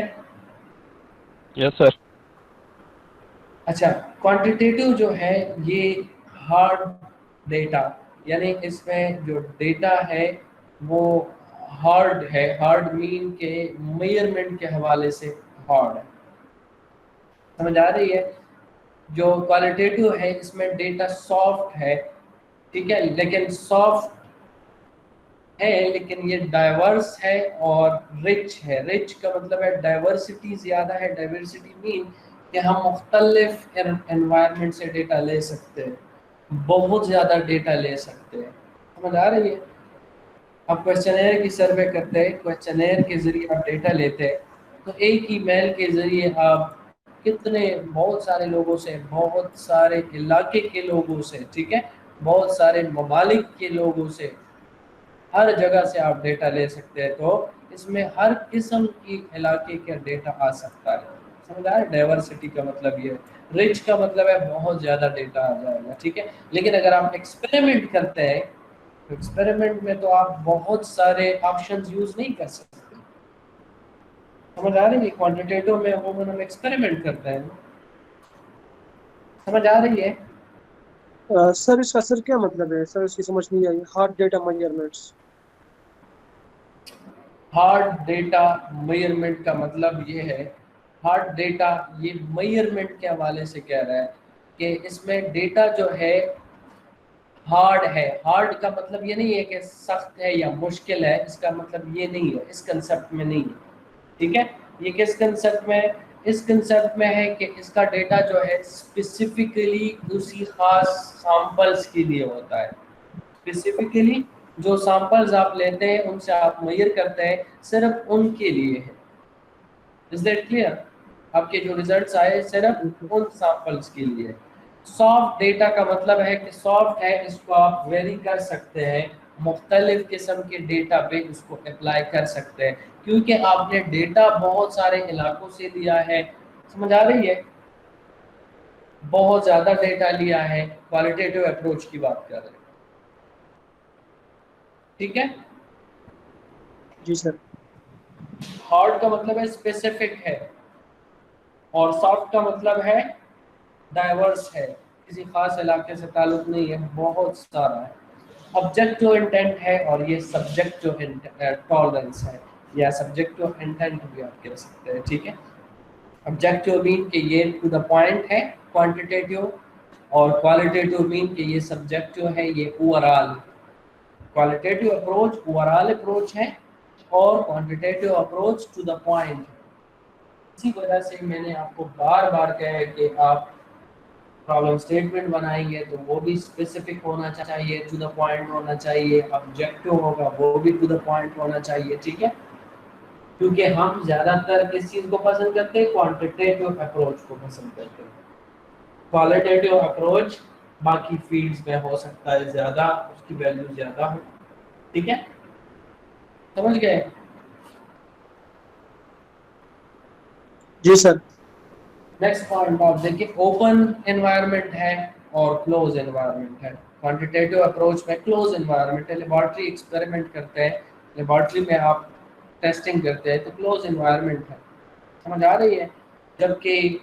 Yes sir. अच्छा, क्वांटिटेटिव जो है ये हार्ड डेटा, यानी इसमें जो डेटा है वो हार्ड है। हार्ड मीन के मेजरमेंट के हवाले से हार्ड है, समझ आ रही है? जो क्वालिटेटिव है इसमें डेटा सॉफ्ट है, ठीक है, लेकिन सॉफ्ट है लेकिन ये डाइवर्स है और रिच है। रिच का मतलब है डाइवर्सिटी ज़्यादा है। डाइवर्सिटी मीन कि हम मुख्तलिफ एनवायरनमेंट से डेटा ले सकते हैं, बहुत ज़्यादा डेटा ले सकते हैं। समझ आ रही है? आप क्वेश्चनेयर की सर्वे करते हैं, क्वेश्चनेयर के ज़रिए आप डेटा लेते हैं, तो एक ही मेल के ज़रिए आप कितने बहुत सारे लोगों से, बहुत सारे इलाके के लोगों से, ठीक है, बहुत सारे ममालिक के लोगों से, हर जगह से आप डेटा ले सकते हैं। तो इसमें हर किस्म की इलाके का डेटा आ सकता है। समझ आया? डाइवर्सिटी का मतलब ये है। रिच का मतलब है बहुत ज़्यादा डेटा आ जाएगा, ठीक है। लेकिन अगर आप एक्सपेरिमेंट करते हैं तो एक्सपेरिमेंट में तो आप बहुत सारे ऑप्शंस यूज़ नहीं कर सकते। समझ आ रही है? क्वांटिटेटिव में हम एक्सपेरिमेंट करते हैं, समझ आ रही है? सर इसका सर क्या मतलब है सर, इसकी समझ नहीं आई। Hard data measurements. Hard data measurement का मतलब ये है, हार्ड डेटा ये मेजरमेंट के हवाले से कह रहा है कि इसमें डेटा जो है हार्ड है। हार्ड का मतलब ये नहीं है कि सख्त है या मुश्किल है, इसका मतलब ये नहीं है, इस कंसेप्ट में नहीं है, ठीक है। ये किस कंसेप्ट में है? इस कंसेप्ट में है कि इसका डेटा जो है स्पेसिफिकली उसी खास सैंपल्स के लिए होता है। स्पेसिफिकली जो सैंपल्स आप लेते हैं, उनसे आप मेजर करते हैं, सिर्फ उनके लिए है। Is that clear? आपके जो रिजल्ट्स आए सिर्फ उन सैंपल्स के लिए। सॉफ्ट डेटा का मतलब है कि सॉफ्ट है, इसको आप वेरी कर सकते हैं, मुख्तलिफ किस्म के डेटा पे उसको अप्लाई कर सकते हैं, क्योंकि आपने डेटा बहुत सारे इलाकों से लिया है। समझ आ रही है? बहुत ज़्यादा डेटा लिया है, क्वालिटेटिव अप्रोच की बात कर रहे हैं, ठीक है। जी सर। हार्ड का मतलब है स्पेसिफिक है, और सॉफ्ट का मतलब है डाइवर्स है, किसी खास इलाके से ताल्लुक नहीं है, बहुत सारा है। ऑब्जेक्टिव इंटेंट है और ये सब्जेक्टिव टॉलरेंस है, या सब्जेक्टिव इंटेंट भी आप कह सकते हैं, ठीक है। ऑब्जेक्टिव मीन कि ये टू द पॉइंट है क्वांटिटेटिव, और क्वालिटेटिव मीन कि ये सब्जेक्टिव है, ये overall. Qualitative approach overall approach है और quantitative approach to the point. इसी वजह से मैंने आपको बार बार कहा है कि आप प्रॉब्लम स्टेटमेंट बनाएंगे तो वो भी स्पेसिफिक होना चाहिए, टू द पॉइंट होना चाहिए। ऑब्जेक्टिव होगा वो भी टू द पॉइंट होना चाहिए, ठीक है। क्योंकि हम ज्यादातर किस चीज को पसंद करते हैं? क्वांटिटेटिव अप्रोच को पसंद करते हैं। क्वालिटेटिव अप्रोच बाकी फील्ड्स में हो सकता है ज्यादा, उसकी वैल्यू ज्यादा हो, ठीक है, समझ गए? जी सर। नेक्स्ट पॉइंट आप देखिए, ओपन एनवायरनमेंट है और क्लोज एनवायरनमेंट है। क्वांटिटेटिव अप्रोच में क्लोज एनवायरनमेंट है, लेबोरेटरी एक्सपेरिमेंट करते हैं, लेबोरेटरी में आप टेस्टिंग करते हैं, तो क्लोज एनवायरनमेंट है, समझ आ रही है। जबकि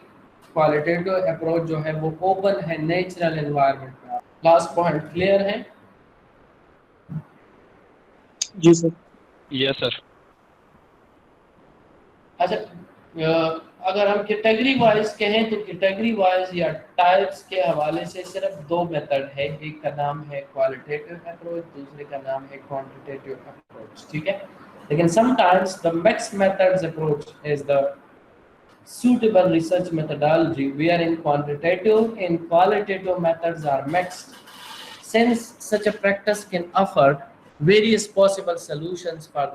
क्वालिटेटिव अप्रोच जो है वो ओपन है, नेचुरल एनवायरनमेंट में। लास्ट पॉइंट क्लियर है? जी सर। Yes sir. अच्छा, अगर हम कैटेगरी वाइज कहें तो कैटेगरी वाइज या टाइप्स के हवाले से सिर्फ दो मेथड है, एक का नाम है क्वालिटेटिव अप्रोच, दूसरे का नाम है क्वांटिटेटिव अप्रोच, ठीक है। लेकिन sometimes the mixed methods approach is the suitable research methodology wherein quantitative and qualitative methods are mixed, since such a practice can offer various possible solutions for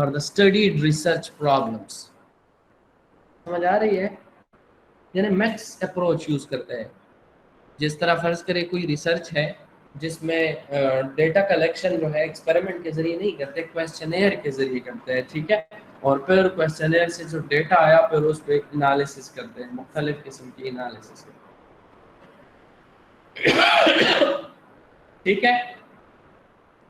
the studied research problems। समझ आ रही है? यानी mix approach use करते हैं। जिस तरह फर्ज करें कोई रिसर्च है जिसमें डेटा कलेक्शन जो है एक्सपेरिमेंट के जरिए नहीं करते, क्वेश्चनेयर के जरिए करते हैं, ठीक है। और फिर क्वेश्चनेयर से जो डेटा आया फिर उस पर एनालिसिस करते हैं, मुख्तलिफ किस्म की एनालिसिस ठीक है।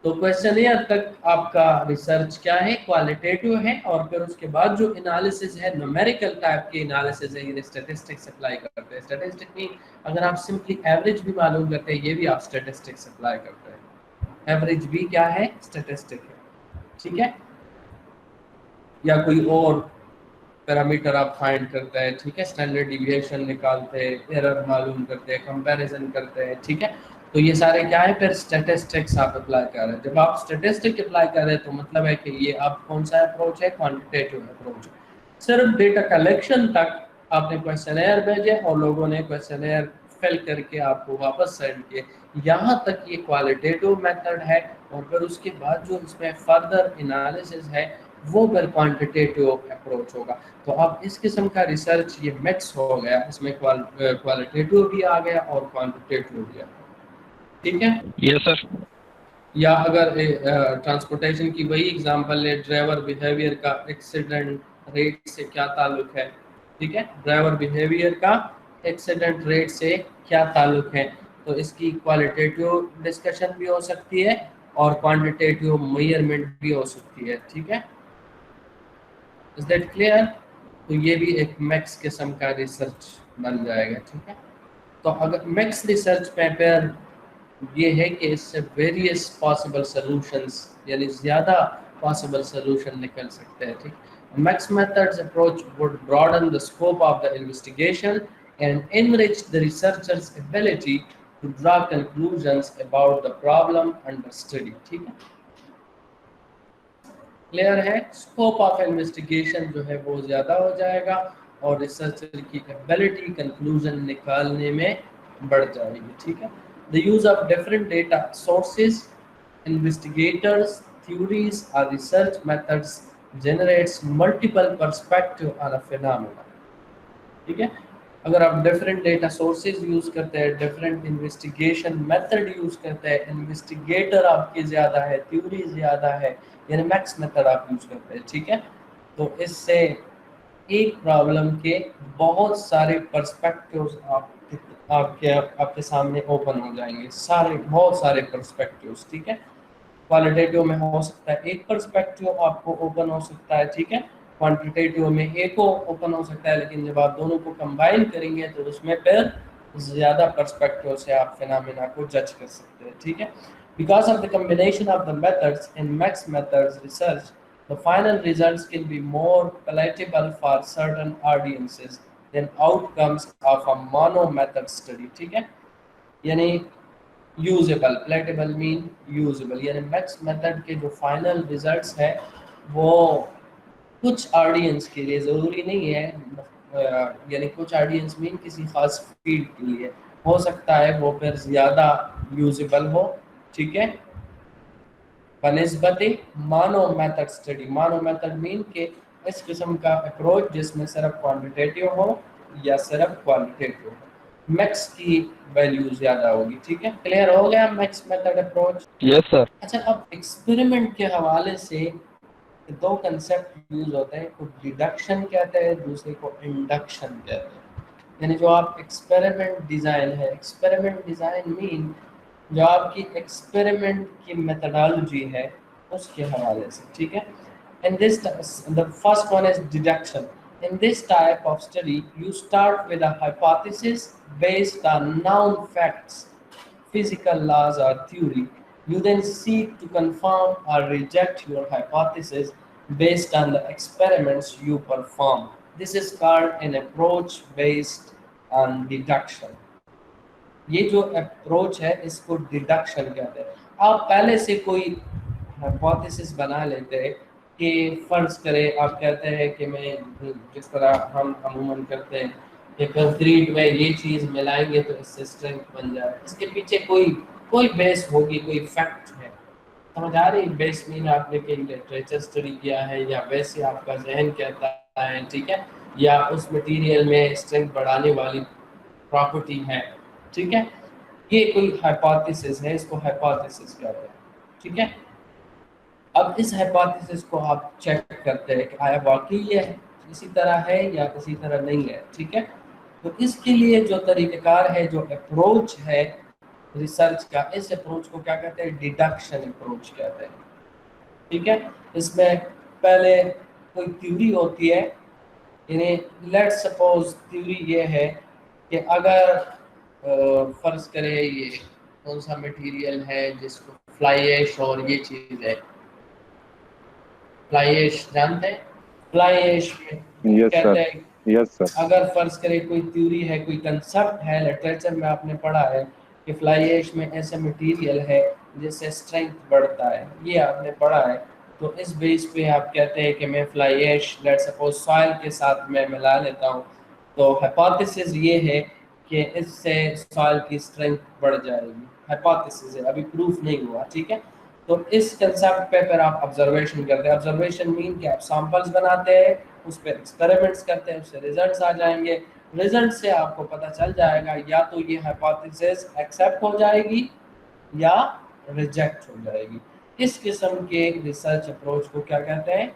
तो क्वेश्चनियर तक आपका रिसर्च क्या है, क्वालिटेटिव है, और फिर उसके बाद जो एनालिसिस है न्यूमेरिकल टाइप की एनालिसिस है, ये स्टैटिस्टिक्स अप्लाई करते हैं। स्टैटिस्टिक में अगर आप सिंपली एवरेज भी मालूम करते हैं, ये भी आप स्टैटिस्टिक्स अप्लाई करते हैं। एवरेज भी क्या है, स्टैटिस्टिक है, ठीक है। या कोई और पैरामीटर आप फाइंड करते हैं, ठीक है, स्टैंडर्ड डिविएशन निकालते हैं, एरर मालूम करते हैं, कंपैरिजन करते हैं, ठीक है। तो ये सारे क्या है, फिर स्टैटिस्टिक्स आप अप्लाई कर रहे हैं। जब आप स्टैटिस्टिक अप्लाई कर रहे हैं तो मतलब है कि ये आप कौन सा अप्रोच है, क्वांटिटेटिव अप्रोच। सिर्फ डेटा कलेक्शन तक आपने क्वेश्चनेयर भेजे और लोगों ने क्वेश्चनेयर फिल करके आपको वापस सेंड किए, यहाँ तक ये क्वालिटेटिव मेथड है। और फिर उसके बाद जो इसमें फर्दर एनालिसिस है वो फिर क्वांटिटेटिव अप्रोच होगा। तो अब इस किस्म का रिसर्च ये मिक्स हो गया, इसमें क्वालिटेटिव भी आ गया और क्वांटिटेटिव भी आ गया, ठीक है। Yes sir. या अगर ट्रांसपोर्टेशन की वही एग्जांपल ले, ड्राइवर बिहेवियर का एक्सीडेंट रेट से क्या ताल्लुक है, ठीक है। ड्राइवर बिहेवियर का एक्सीडेंट रेट से क्या ताल्लुक है, तो इसकी क्वालिटेटिव डिस्कशन भी हो सकती है और क्वांटिटेटिव मेजरमेंट भी हो सकती है, ठीक है। Is that clear? तो ये भी एक मिक्स किस्म का रिसर्च बन जाएगा, ठीक है। तो अगर मिक्स रिसर्च में फिर ये है कि इससे वेरियस पॉसिबल सॉल्यूशंस यानी ज़्यादा पॉसिबल सॉल्यूशन निकल सकते हैं, ठीक। Mix methods approach would broaden the scope of the investigation and enrich the researcher's ability to draw conclusions about the problem under study, ठीक है। क्लियर है? स्कोप ऑफ इन्वेस्टिगेशन जो है वो ज़्यादा हो जाएगा और रिसर्चर की एबिलिटी कंक्लूजन निकालने में बढ़ जाएगी, ठीक है। The use of different data sources, investigators, theories, or research methods generates multiple perspective on a phenomenon, ठीक है। अगर आप डिफरेंट डेटा सोर्सेज यूज करते हैं, डिफरेंट इन्वेस्टिगेशन मेथड यूज करते हैं, इन्वेस्टिगेटर आपके ज़्यादा है, थ्योरी ज़्यादा है, यानी मैक्स मेथड आप यूज करते हैं, ठीक है। तो इससे एक प्रॉब्लम के बहुत सारे पर्सपेक्टिव्स आपके सामने ओपन हो जाएंगे, बहुत सारे पर्सपेक्टिव्स, ठीक है। क्वालिटेटिव में हो सकता है एक पर्सपेक्टिव आपको ओपन हो सकता है, ठीक है। क्वांटिटेटिव में एक ओपन हो सकता है, लेकिन जब आप दोनों को कंबाइन करेंगे तो उसमें फिर ज़्यादा पर्सपेक्टिव से आप फिनोमेना को जज कर सकते हैं, ठीक है। Because of the combination of the methods in mixed methods research, the final results can be more palatable for certain audiences than outcomes of a mono method study, ठीक है। यानी यूजेबल, palatable मीन यूजेबल, यानी mix method के जो final results है वो कुछ audience के लिए ज़रूरी नहीं है, यानी कुछ ऑडियंस मीन किसी खास फील्ड के लिए हो सकता है वो फिर ज़्यादा यूजेबल हो, ठीक है, बनिस्बत मानो मेथड स्टडी। मानो मेथड मीन के इस किस्म का अप्रोच जिसमें सिर्फ क्वांटिटेटिव हो या सिर्फ क्वालिटेटिव हो, मैक्स की वैल्यू ज़्यादा होगी, ठीक है। क्लियर हो गया max method approach? Yes sir. अच्छा, अब एक्सपेरिमेंट के हवाले से दो कंसेप्ट यूज होते हैं, को डिडक्शन कहते हैं, दूसरे को इंडक्शन कहते हैं। यानी जो आप एक्सपेरिमेंट डिज़ाइन है, एक्सपेरिमेंट डिज़ाइन मीन जो आपकी एक्सपेरिमेंट की मेथडोलॉजी है उसके हवाले से, ठीक है। In this the first one is deduction. In this type of study, you start with a hypothesis based on known facts, physical laws or theory. You then seek to confirm or reject your hypothesis based on the experiments you perform. This is called an approach based on deduction. ये जो approach है इसको deduction कहते हैं। आप पहले से कोई हाइपोथेसिस बना लेते हैं कि फर्ज करें आप कहते हैं कि मैं जिस तरह हम अमूमन करते हैं कि कंक्रीट में ये चीज़ मिलाएंगे तो इससे स्ट्रेंथ बन जाए, इसके पीछे कोई बेस होगी, कोई फैक्ट है, समझ आ रही? बेस मीन आपने कहीं लिटरेचर स्टडी किया है या वैसे आपका जहन कहता है, ठीक है, या उस मटेरियल में स्ट्रेंथ बढ़ाने वाली प्रॉपर्टी है, ठीक है। ये कोई हाइपोथेसिस है, इसको हाइपोथेसिस कहते हैं, ठीक है। अब इस हाइपोथेसिस को आप चेक करते हैं कि आया वाकई ये इसी तरह है या इसी तरह नहीं है, ठीक है। तो इसके लिए जो तरीक़ाकार है, जो अप्रोच है रिसर्च का, इस अप्रोच को क्या कहते हैं, डिडक्शन अप्रोच कहते हैं, ठीक है। इसमें पहले कोई थ्योरी होती है, यानी लेट्स सपोज थ्योरी ये है कि अगर फर्ज करें ये कौन सा मटेरियल है जिसको फ्लाई ऐश और ये चीज़ है, फ्लाई ऐश जानते हैं, फ्लाई ऐश में यस कहते सर, हैं यस सर, अगर फर्ज करें कोई थ्योरी है, कोई कंसेप्ट है, लिटरेचर में आपने पढ़ा है कि फ्लाई ऐश में ऐसा मटेरियल है जिससे स्ट्रेंथ बढ़ता है, ये आपने पढ़ा है। तो इस बेस पे आप कहते हैं कि मैं fly ash let's suppose soil के साथ मैं मिला लेता हूँ, तो हाइपोथेसिस ये है कि इससे सॉइल की स्ट्रेंथ बढ़ जाएगी। हाइपोथेसिस है, अभी प्रूफ नहीं हुआ, ठीक है। तो इस कंसेप्ट पे फिर आप ऑब्जर्वेशन करते हैं। ऑब्जर्वेशन मीन कि आप सैंपल्स बनाते हैं, उस पर एक्सपेरिमेंट्स करते हैं, उससे रिजल्ट्स आ जाएंगे। रिजल्ट से आपको पता चल जाएगा या तो ये हाइपोथेसिस एक्सेप्ट हो जाएगी या रिजेक्ट हो जाएगी। इस किस्म के रिसर्च अप्रोच को क्या कहते हैं,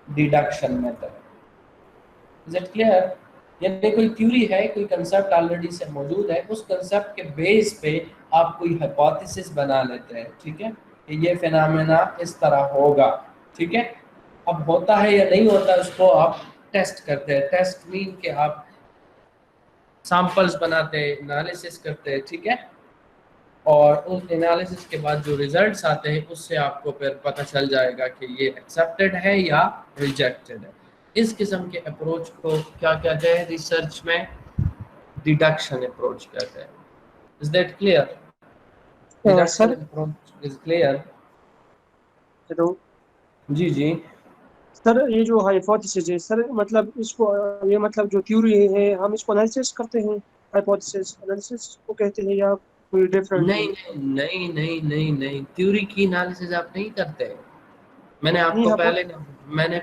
deduction method. Is it clear? यानी कोई थ्योरी है, कोई कंसेप्ट ऑलरेडी से मौजूद है, उस कंसेप्ट के बेस पे आप कोई हाइपोथेसिस बना लेते हैं, ठीक है, कि ये फिनोमेना इस तरह होगा, ठीक है। अब होता है या नहीं होता, उसको आप टेस्ट करते हैं। टेस्ट मीन कि आप सैंपल्स बनाते हैं, एनालिसिस करते हैं, ठीक है। और उस एनालिसिस के बाद जो रिजल्ट्स आते हैं उससे आपको फिर पता चल जाएगा कि ये एक्सेप्टेड है या रिजेक्टेड है। इस किस्म के अप्रोच को क्या कहते हैं रिसर्च में, डिडक्शन अप्रोच कहते हैं। Is that clear? Deduction sir approach is clear? Hello जी जी। सर, ये जो हाइपोथेसिस है सर, मतलब इसको ये मतलब जो थ्योरी है हम इसको एनालिसिस करते हैं, हाइपोथेसिस एनालिसिस को कहते हैं या कोई डिफरेंट है? नहीं नहीं नहीं नहीं नहीं नहीं, थ्योरी की एनालिसिस आप नहीं करते। मैंने नहीं आपको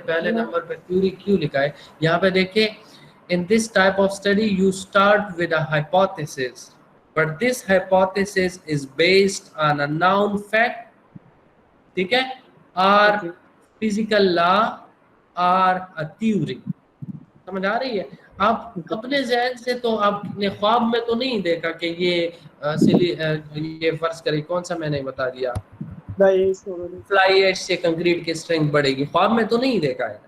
पहले नंबर पे थ्योरी क्यों लिखा है, यहाँ पे देखिए, in this type of study you start with a hypothesis, but this hypothesis is based on a noun fact, ठीक है, और ओके। फिजिकल लॉ और अ थ्योरी। समझ आ रही है? आप अपने जहन से तो आपने ख्वाब में तो नहीं देखा कि ये फर्ज करें, कौन सा मैंने बता दिया, फ्लाई ऐश से कंक्रीट की स्ट्रेंथ बढ़ेगी, ख्वाब में तो नहीं देखा है।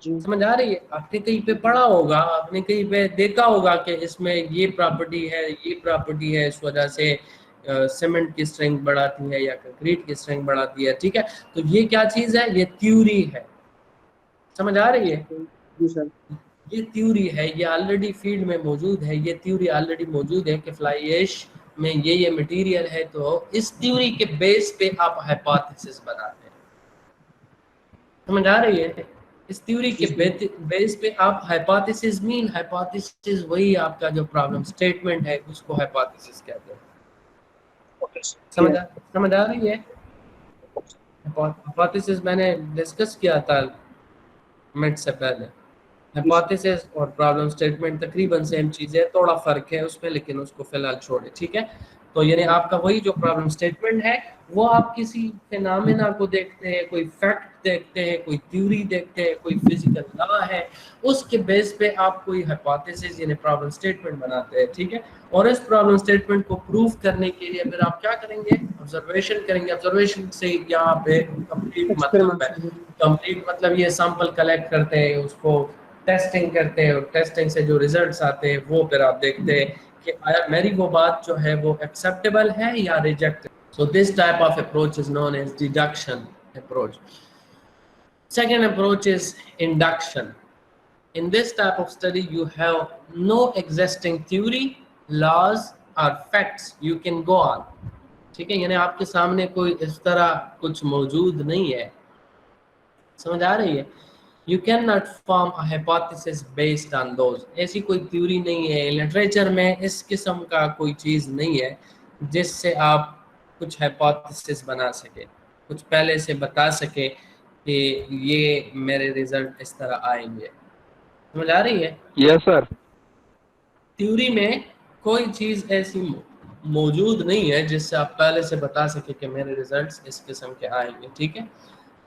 जी समझ आ रही है? आपने कहीं पे पढ़ा होगा, आपने कहीं पे देखा होगा कि इसमें ये प्रॉपर्टी है, ये प्रॉपर्टी है, इस वजह से सीमेंट की स्ट्रेंथ बढ़ाती है या कंक्रीट की स्ट्रेंथ बढ़ाती है, ठीक है। तो ये क्या चीज है, ये थ्योरी है। समझ आ रही है? जी सर। ये थ्योरी है, ये ऑलरेडी फील्ड में मौजूद है, ये थ्योरी ऑलरेडी मौजूद है कि फ्लाई ऐश में ये मटेरियल है। तो इस थ्योरी के बेस पे आप हाइपोथेसिस बनाते हैं। समझ आ रही है? इस थ्योरी के बेस पे आप हाइपोथेसिस मीन, हाइपोथेसिस वही आपका जो प्रॉब्लम स्टेटमेंट है उसको हाइपोथेसिस कहते हैं। Okay sir. समझ आ रही है? हाइपोथेसिस मैंने डिस्कस किया था मिनट से पहले। हाइपोथेसिस और प्रॉब्लम स्टेटमेंट तकरीबन सेम चीज़ है, थोड़ा फर्क है उसमें, लेकिन उसको फिलहाल छोड़े, ठीक है। तो यानी आपका वही जो प्रॉब्लम स्टेटमेंट है, वो आप किसी फिनोमेना को देखते हैं, कोई फैक्ट देखते हैं, कोई थ्योरी देखते हैं, कोई फिजिकल लॉ है, उसके बेस पे आप कोई हाइपोथेसिस यानी प्रॉब्लम स्टेटमेंट बनाते हैं, ठीक है। और इस प्रॉब्लम स्टेटमेंट को प्रूव करने के लिए फिर आप क्या करेंगे, ऑब्जर्वेशन करेंगे। ऑब्जर्वेशन से यहाँ पे कंप्लीट मतलब ये सैंपल कलेक्ट करते हैं, उसको टेस्टिंग करते हैं, और टेस्टिंग से जो रिजल्ट्स आते हैं वो फिर आप देखते हैं कि आया मेरी वो बात जो है वो एक्सेप्टेबल है या rejected. So this type of approach is known as deduction approach. Second approach is induction. In this type of study, you have no existing theory, laws, or facts you can go on. ठीक है, यानी आपके सामने कोई इस तरह कुछ मौजूद नहीं है। समझ आ रही है? You cannot form a hypothesis based on those. ऐसी कोई थ्योरी नहीं है लिटरेचर में, इस किस्म का कोई चीज़ नहीं है जिससे आप कुछ हाइपोथेसिस बना सके, कुछ पहले से बता सके कि ये मेरे रिजल्ट इस तरह आएंगे। समझ आ रही है? Yes sir. थ्योरी में कोई चीज ऐसी मौजूद नहीं है जिससे आप पहले से बता सके कि मेरे रिजल्ट्स इस किस्म के आएंगे, ठीक है।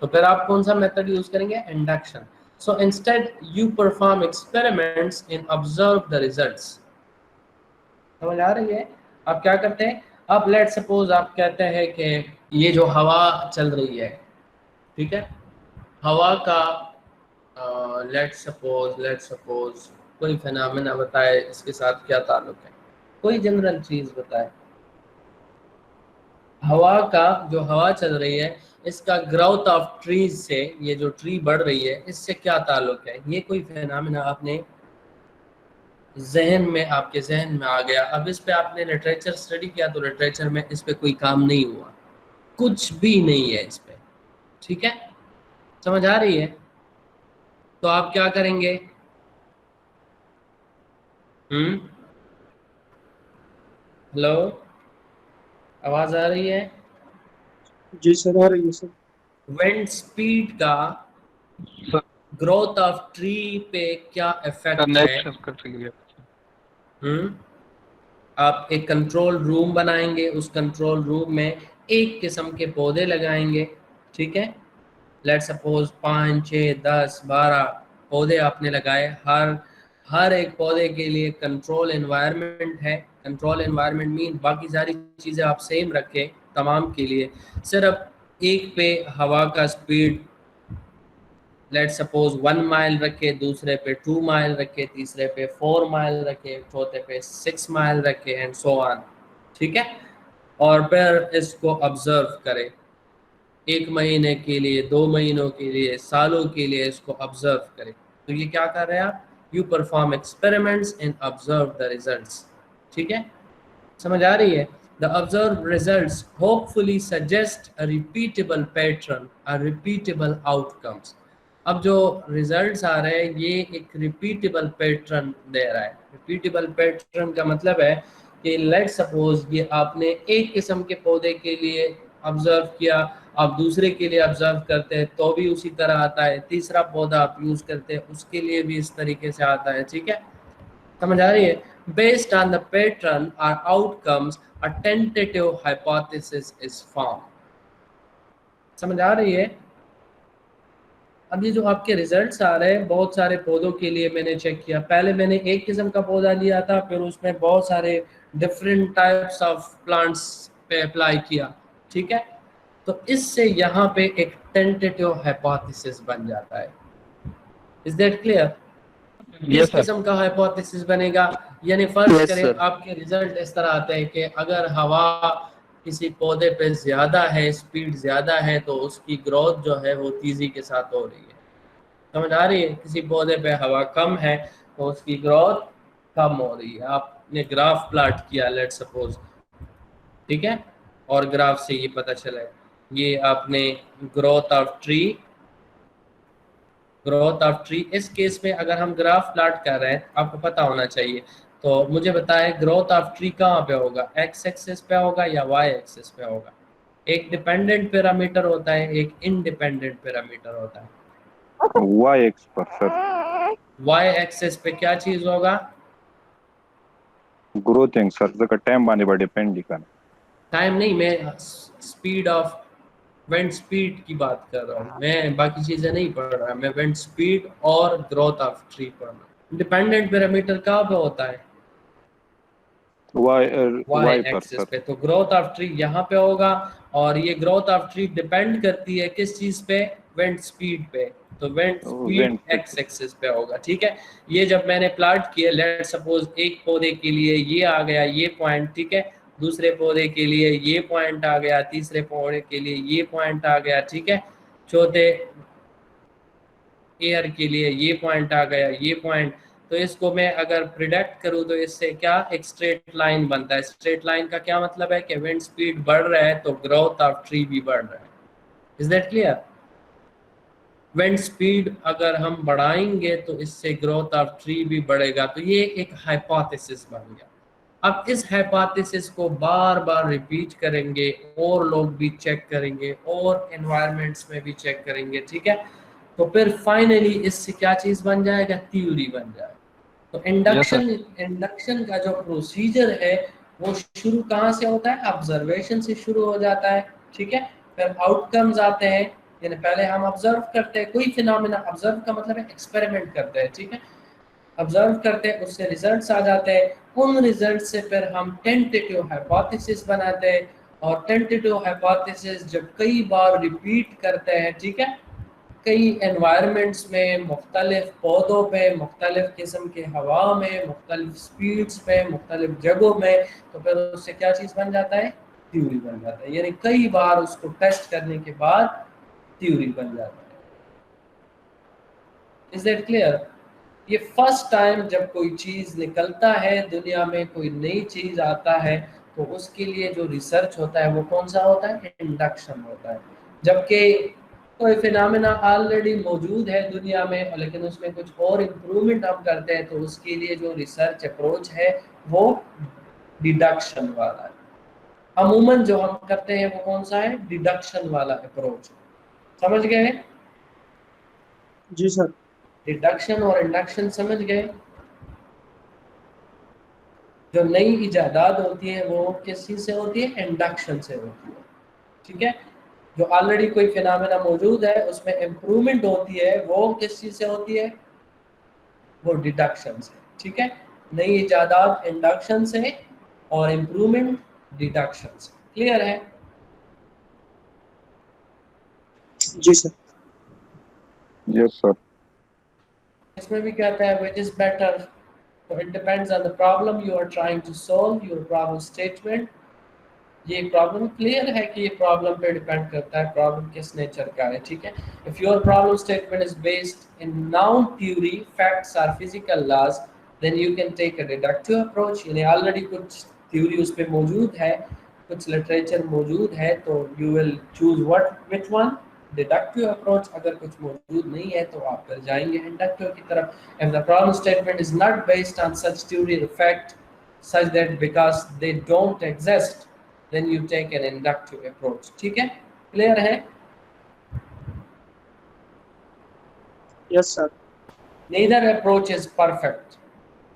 तो फिर आप कौन सा मेथड यूज करेंगे? Induction. So instead you perform experiments in observe the results. समझ आ रही है? आप क्या करते हैं, अब लेट सपोज आप कहते हैं कि ये जो हवा चल रही है, ठीक है, हवा का लेट सपोज कोई फिनोमेना बताए, इसके साथ क्या ताल्लुक है, कोई जनरल चीज बताए। हवा का, जो हवा चल रही है, इसका ग्रोथ ऑफ ट्रीज से, ये जो ट्री बढ़ रही है, इससे क्या ताल्लुक है? ये कोई फिनोमेना आपने जहन में, आपके जहन में आ गया। अब इस पे आपने लिटरेचर स्टडी किया तो लिटरेचर में इस पे कोई काम नहीं हुआ, कुछ भी नहीं है इस पे, ठीक है। समझ आ रही है? तो आप क्या करेंगे? हेलो, आवाज आ रही है? जी सर, आ रही है सर। विंड स्पीड का सर ग्रोथ ऑफ ट्री पे क्या इफेक्ट है? कनेक्शन कट गया। आप एक कंट्रोल रूम बनाएंगे, उस कंट्रोल रूम में एक किस्म के पौधे लगाएंगे, ठीक है। लेट सपोज 5, 6, 10, 12 पौधे आपने लगाए। हर एक पौधे के लिए कंट्रोल एनवायरनमेंट है। कंट्रोल एनवायरनमेंट मीन बाकी सारी चीज़ें आप सेम रखें तमाम के लिए, सिर्फ एक पे हवा का स्पीड लेट सपोज 1 माइल रखे, दूसरे पे 2 माइल रखे, तीसरे पे 4 माइल रखे, चौथे पे 6 माइल रखे, एंड सो ऑन, ठीक है। और फिर इसको ऑब्जर्व करें 1 महीने के लिए, 2 महीनों के लिए, सालों के लिए इसको ऑब्जर्व करें। तो ये क्या कर रहे हैं आप? You perform experiments and observe the results, ठीक है। समझ आ रही है? The observed results hopefully suggest a repeatable pattern, a repeatable outcomes. अब जो रिजल्ट्स आ रहे हैं, ये एक रिपीटेबल पैटर्न दे रहा है। रिपीटेबल पैटर्न का मतलब है कि लेट सपोज ये आपने एक किस्म के पौधे के लिए ऑब्जर्व किया, आप दूसरे के लिए ऑब्जर्व करते हैं तो भी उसी तरह आता है, तीसरा पौधा आप यूज करते हैं उसके लिए भी इस तरीके से आता है, ठीक है। समझ आ रही है? Based on the pattern or outcomes, a tentative hypothesis is formed. समझ आ रही है? अब ये जो आपके रिजल्ट्स आ रहे हैं, बहुत सारे पौधों के लिए मैंने चेक किया। पहले मैंने एक किस्म का पौधा लिया था, फिर उसमें बहुत सारे डिफरेंट टाइप्स ऑफ प्लांट्स पे अप्लाई किया, ठीक है। तो इससे यहाँ पे एक टेंटेटिव हाइपोथेसिस बन जाता है। Is that clear? Yes, इस sir. किस्म का हाइपोथेसिस बनेगा, यानी फर्ज Yes, करें sir. आपके रिजल्ट इस तरह आते हैं कि अगर हवा किसी पौधे पे ज्यादा है, स्पीड ज्यादा है, तो उसकी ग्रोथ जो है वो तेजी के साथ हो रही है। समझ आ रही है? किसी पौधे पे हवा कम है तो उसकी ग्रोथ कम हो रही है। आपने ग्राफ प्लॉट किया लेट सपोज, ठीक है, और ग्राफ से ये पता चला है, ये आपने ग्रोथ ऑफ ट्री इस केस में अगर हम ग्राफ प्लॉट कर रहे हैं, आपको पता होना चाहिए। तो मुझे बताएं ग्रोथ ऑफ ट्री कहाँ पे होगा? एक्स एक्सिस पे होगा या वाई एक्सिस पे होगा? एक डिपेंडेंट पैरामीटर होता है, एक इंडिपेंडेंट पैरामीटर होता है। Y एक्स पर सर वाई एक्सिस पे क्या चीज होगा? ग्रोथिंग सर जका टाइम बाने बा डिपेंड दिखाना टाइम नहीं, मैं स्पीड ऑफ विंड स्पीड की बात कर रहा हूँ, मैं बाकी चीजें नहीं पढ़ रहा, मैं विंड स्पीड और ग्रोथ ऑफ ट्री पढ़ रहा हूँ। डिपेंडेंट पैरामीटर कहाँ पे होता है? वाई पर एक्सिस सर पे। तो ग्रोथ ऑफ ट्री यहाँ पे होगा, और ये ग्रोथ ऑफ ट्री डिपेंड करती है किस चीज पे? विंड स्पीड पे। तो wind speed wind x axis पे होगा, ठीक है। ये जब मैंने प्लॉट किया, लेट सपोज एक पौधे के लिए ये आ गया ये पॉइंट, ठीक है, दूसरे पौधे के लिए ये पॉइंट आ गया, तीसरे पौधे के लिए ये पॉइंट आ गया, ठीक है, चौथे एयर के लिए ये पॉइंट आ गया, ये पॉइंट। तो इसको मैं अगर प्रिडिक्ट करूं तो इससे क्या एक स्ट्रेट लाइन बनता है। स्ट्रेट लाइन का क्या मतलब है कि विंड स्पीड बढ़ रहा है तो ग्रोथ ऑफ ट्री भी बढ़ रहा है। Is that clear? Wind speed अगर हम बढ़ाएंगे तो इससे ग्रोथ ऑफ ट्री भी बढ़ेगा। तो ये एक हाइपोथेसिस बन गया। अब इस हाइपोथेसिस को बार बार रिपीट करेंगे, और लोग भी चेक करेंगे, और एनवायरमेंट्स में भी चेक करेंगे, ठीक है। तो फिर फाइनली इससे क्या चीज बन जाएगा? थ्योरी बन जाएगा। तो इंडक्शन का जो प्रोसीजर है वो शुरू कहाँ से होता है? ऑब्जर्वेशन से शुरू हो जाता है, ठीक है। फिर आउटकम्स आते हैं, यानी पहले हम ऑब्जर्व करते हैं कोई फिनोमेना, ऑब्जर्व का मतलब है एक्सपेरिमेंट करते हैं, ठीक है। ऑब्जर्व करते हैं, उससे रिजल्ट्स आ जाते हैं, उन रिजल्ट से फिर हम टेंटेटिव हाइपोथेसिस बनाते हैं, और टेंटेटिव हाइपोथेसिस जब कई बार रिपीट करते हैं, ठीक है, कई एनवायरनमेंट्स में, मुख्तलिफ पौधों पे, मुख्तलिफ किस्म के हवा में, मुख्तलिफ स्पीड्स पे, मुख्तलिफ जगहों में, तो फिर उससे क्या चीज़ बन जाता है? थ्योरी बन जाता है। यानी कई बार उसको टेस्ट करने के बाद थ्योरी बन जाता है। Is that clear? ये फर्स्ट टाइम जब कोई चीज़ निकलता है दुनिया में, कोई नई चीज़ आता है, तो उसके लिए जो रिसर्च होता है वो कौन सा होता है? इंडक्शन होता है। जबकि कोई फिनोमेना ऑलरेडी मौजूद है दुनिया में, लेकिन उसमें कुछ और इम्प्रूवमेंट हम करते हैं, तो उसके लिए जो रिसर्च अप्रोच है वो डिडक्शन वाला है। अमूमन जो हम करते हैं वो कौन सा है? डिडक्शन वाला अप्रोच। समझ गए? जी सर। डिडक्शन और इंडक्शन समझ गए? जो नई इजादात होती है वो किस चीज़ से होती है? इंडक्शन से होती है, ठीक है। जो ऑलरेडी कोई फिनोमेना मौजूद है उसमें इम्प्रूवमेंट होती है, वो किस चीज़ से होती है? वो डिडक्शन से, ठीक है। नई इजादात इंडक्शन से और इम्प्रूवमेंट डिडक्शन से। क्लियर है? जी सर। Yes sir. इसमें भी कहता है which is better, so it depends on the problem you are trying to solve, your problem statement। ये प्रॉब्लम क्लियर है कि ये प्रॉब्लम पे डिपेंड करता है प्रॉब्लम किस नेचर का है, ठीक है। If your problem statement is based in known theory, facts और physical laws, then you can take a deductive approach. यानी ऑलरेडी कुछ थ्योरी उस पे मौजूद है, कुछ लिटरेचर मौजूद है, तो you will choose what which one? Deductive approach. अगर कुछ मौजूद नहीं है तो आप फिर जाएंगे इंडक्टिव की तरफ। If the problem statement is not based on such theory or fact such that because they don't exist, then you take an inductive approach। ठीक है? क्लियर है? Yes sir. Neither approach is perfect,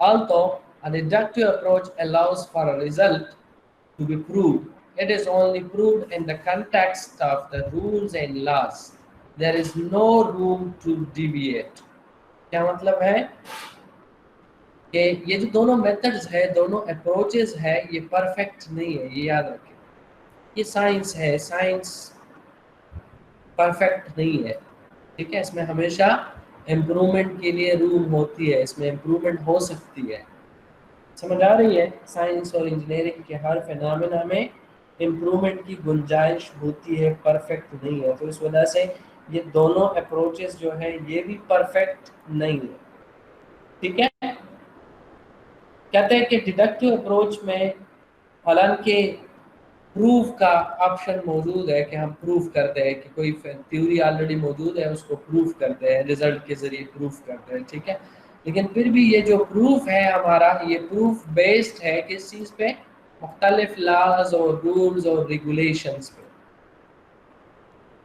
although a deductive approach allows for a result to be proved. It is only proved in the context of the rules and laws. There is no room to deviate। क्या मतलब है कि ये जो दोनों methods है, दोनों approaches है, ये परफेक्ट नहीं है, ये याद रखें। ये साइंस है, साइंस परफेक्ट नहीं है, ठीक है। इसमें हमेशा इम्प्रूवमेंट के लिए रूम होती है, इसमें इम्प्रूवमेंट हो सकती है। समझ आ रही है? साइंस और इंजीनियरिंग के हर फिनोमेना में इम्प्रूवमेंट की गुंजाइश होती है, परफेक्ट नहीं है। तो इस वजह से ये दोनों अप्रोचेस जो है ये भी परफेक्ट नहीं है, ठीक है। कहते हैं कि डिडक्टिव अप्रोच में हालांकि प्रूफ का ऑप्शन मौजूद है कि हम प्रूफ करते हैं कि कोई थ्योरी ऑलरेडी मौजूद है उसको प्रूफ करते हैं, रिजल्ट के जरिए प्रूफ करते हैं, ठीक है। लेकिन फिर भी ये जो प्रूफ है हमारा, ये प्रूफ बेस्ड है किस चीज़ पे? मुख्तलिफ लॉज और रूल्स और रेगुलेशंस पे।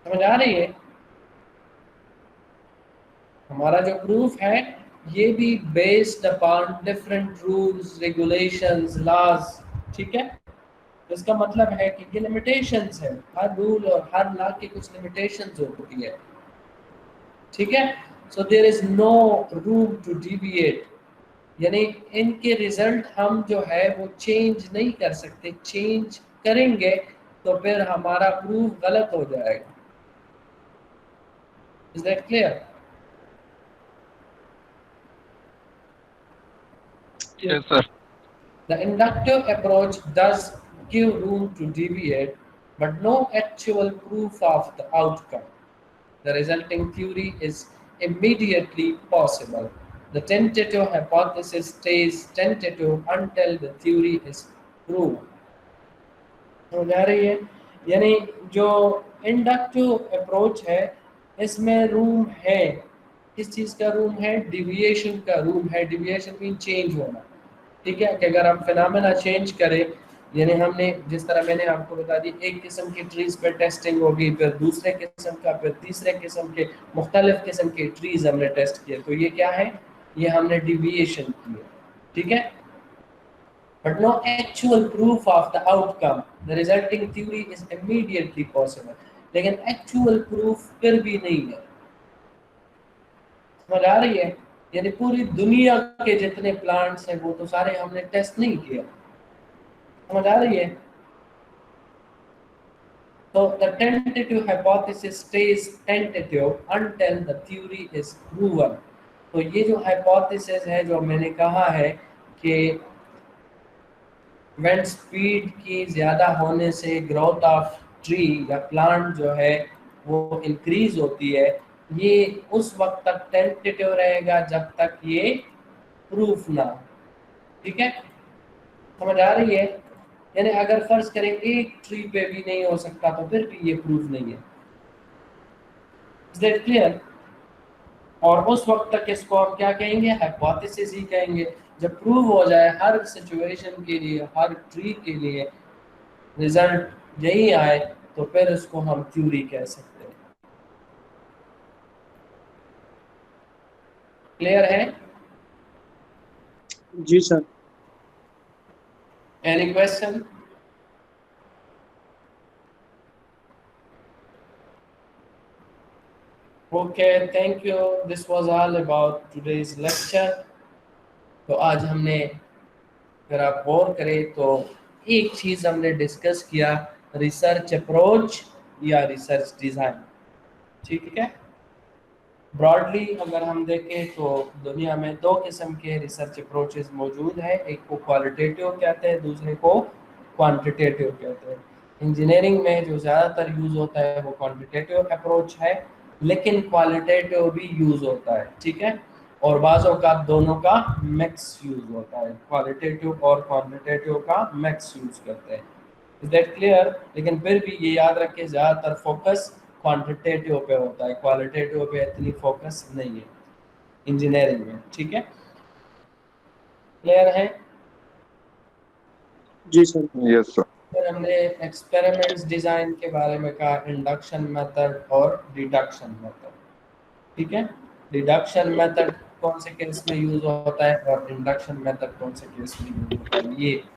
समझ आ रही है? हमारा जो प्रूफ है ये भी based upon different rules, regulations, laws, ठीक है। इसका मतलब है कि ये लिमिटेशंस है, हर रूल और हर लॉ की कुछ लिमिटेशंस होती है, ठीक है। So there is no room to deviate, यानी इनके रिजल्ट हम जो है वो चेंज नहीं कर सकते। चेंज करेंगे तो फिर हमारा प्रूफ गलत हो जाएगा। Is that clear? Yes, sir. The inductive approach does give room to deviate, but no actual proof of the outcome. The resulting theory is immediately possible. The tentative hypothesis stays tentative until the theory is proved। समझ आ रही है? यानी जो inductive approach है इसमें room है, किस चीज़ का रूम है? डिविएशन का रूम है। डिविएशन मीन चेंज होना, ठीक है। कि अगर हम फिनोमेना चेंज करें, यानी हमने जिस तरह मैंने आपको बता दी, एक किस्म की ट्रीज पर टेस्टिंग होगी, फिर दूसरे किस्म का, फिर तीसरे किस्म के, मुख्तलिफ किस्म के ट्रीज हमने टेस्ट किए, तो ये क्या है? ये हमने डिविएशन की है, ठीक है, but no actual proof of the outcome. The resulting theory is immediately possible. लेकिन actual proof फिर भी नहीं है। समझ आ रही है? यानी पूरी दुनिया के जितने प्लांट्स हैं वो तो सारे हमने टेस्ट नहीं किया। समझ आ रही है? So the tentative hypothesis stays tentative until the theory is proven. तो ये जो hypothesis है जो मैंने कहा है कि wind speed की ज़्यादा होने से growth of tree या plant जो है वो increase होती है, ये उस वक्त तक tentative रहेगा जब तक ये proof ना हो, ठीक है? समझ आ रही है? यानी अगर फर्ज करें एक ट्री पे भी नहीं हो सकता तो फिर भी ये प्रूफ नहीं है। Is that clear? और उस वक्त तक इसको हम क्या कहेंगे? हाइपोथेसिस ही कहेंगे। जब प्रूव हो जाए हर सिचुएशन के लिए, हर ट्री के लिए रिजल्ट यही आए तो फिर इसको हम थ्योरी कह सकते हैं। क्लियर है? जी sir. Any question? Okay, thank you. This was all about today's lecture. तो आज हमने, अगर आप गौर करें तो एक चीज़ हमने डिस्कस किया, रिसर्च अप्रोच या रिसर्च डिज़ाइन, ठीक है? ब्रॉडली अगर हम देखें तो दुनिया में दो किस्म के रिसर्च अप्रोचेस मौजूद है, एक को क्वालिटेटिव कहते हैं, दूसरे को क्वांटिटेटिव कहते हैं। इंजीनियरिंग में जो ज़्यादातर यूज़ होता है वो क्वांटिटेटिव अप्रोच है, लेकिन क्वालिटेटिव भी यूज़ होता है, ठीक है, और बाज़ों का दोनों का मिक्स यूज़ होता है, क्वालिटेटिव और क्वांटिटेटिव का मिक्स यूज़ करते हैं। Is that clear? लेकिन फिर भी ये याद रखें ज़्यादातर फोकस क्वांटिटेटिव पे होता है, क्वालिटेटिव पे इतनी फोकस नहीं है इंजीनियरिंग में, ठीक है? क्लियर है? जी सर। Yes sir. फिर हमने एक्सपेरिमेंट्स डिज़ाइन के बारे में कहा, इंडक्शन मेथड और डिडक्शन मेथड, ठीक है? डिडक्शन मेथड कौन से केस में यूज होता है और इंडक्शन मेथड कौन से केस में यूज होता है, ये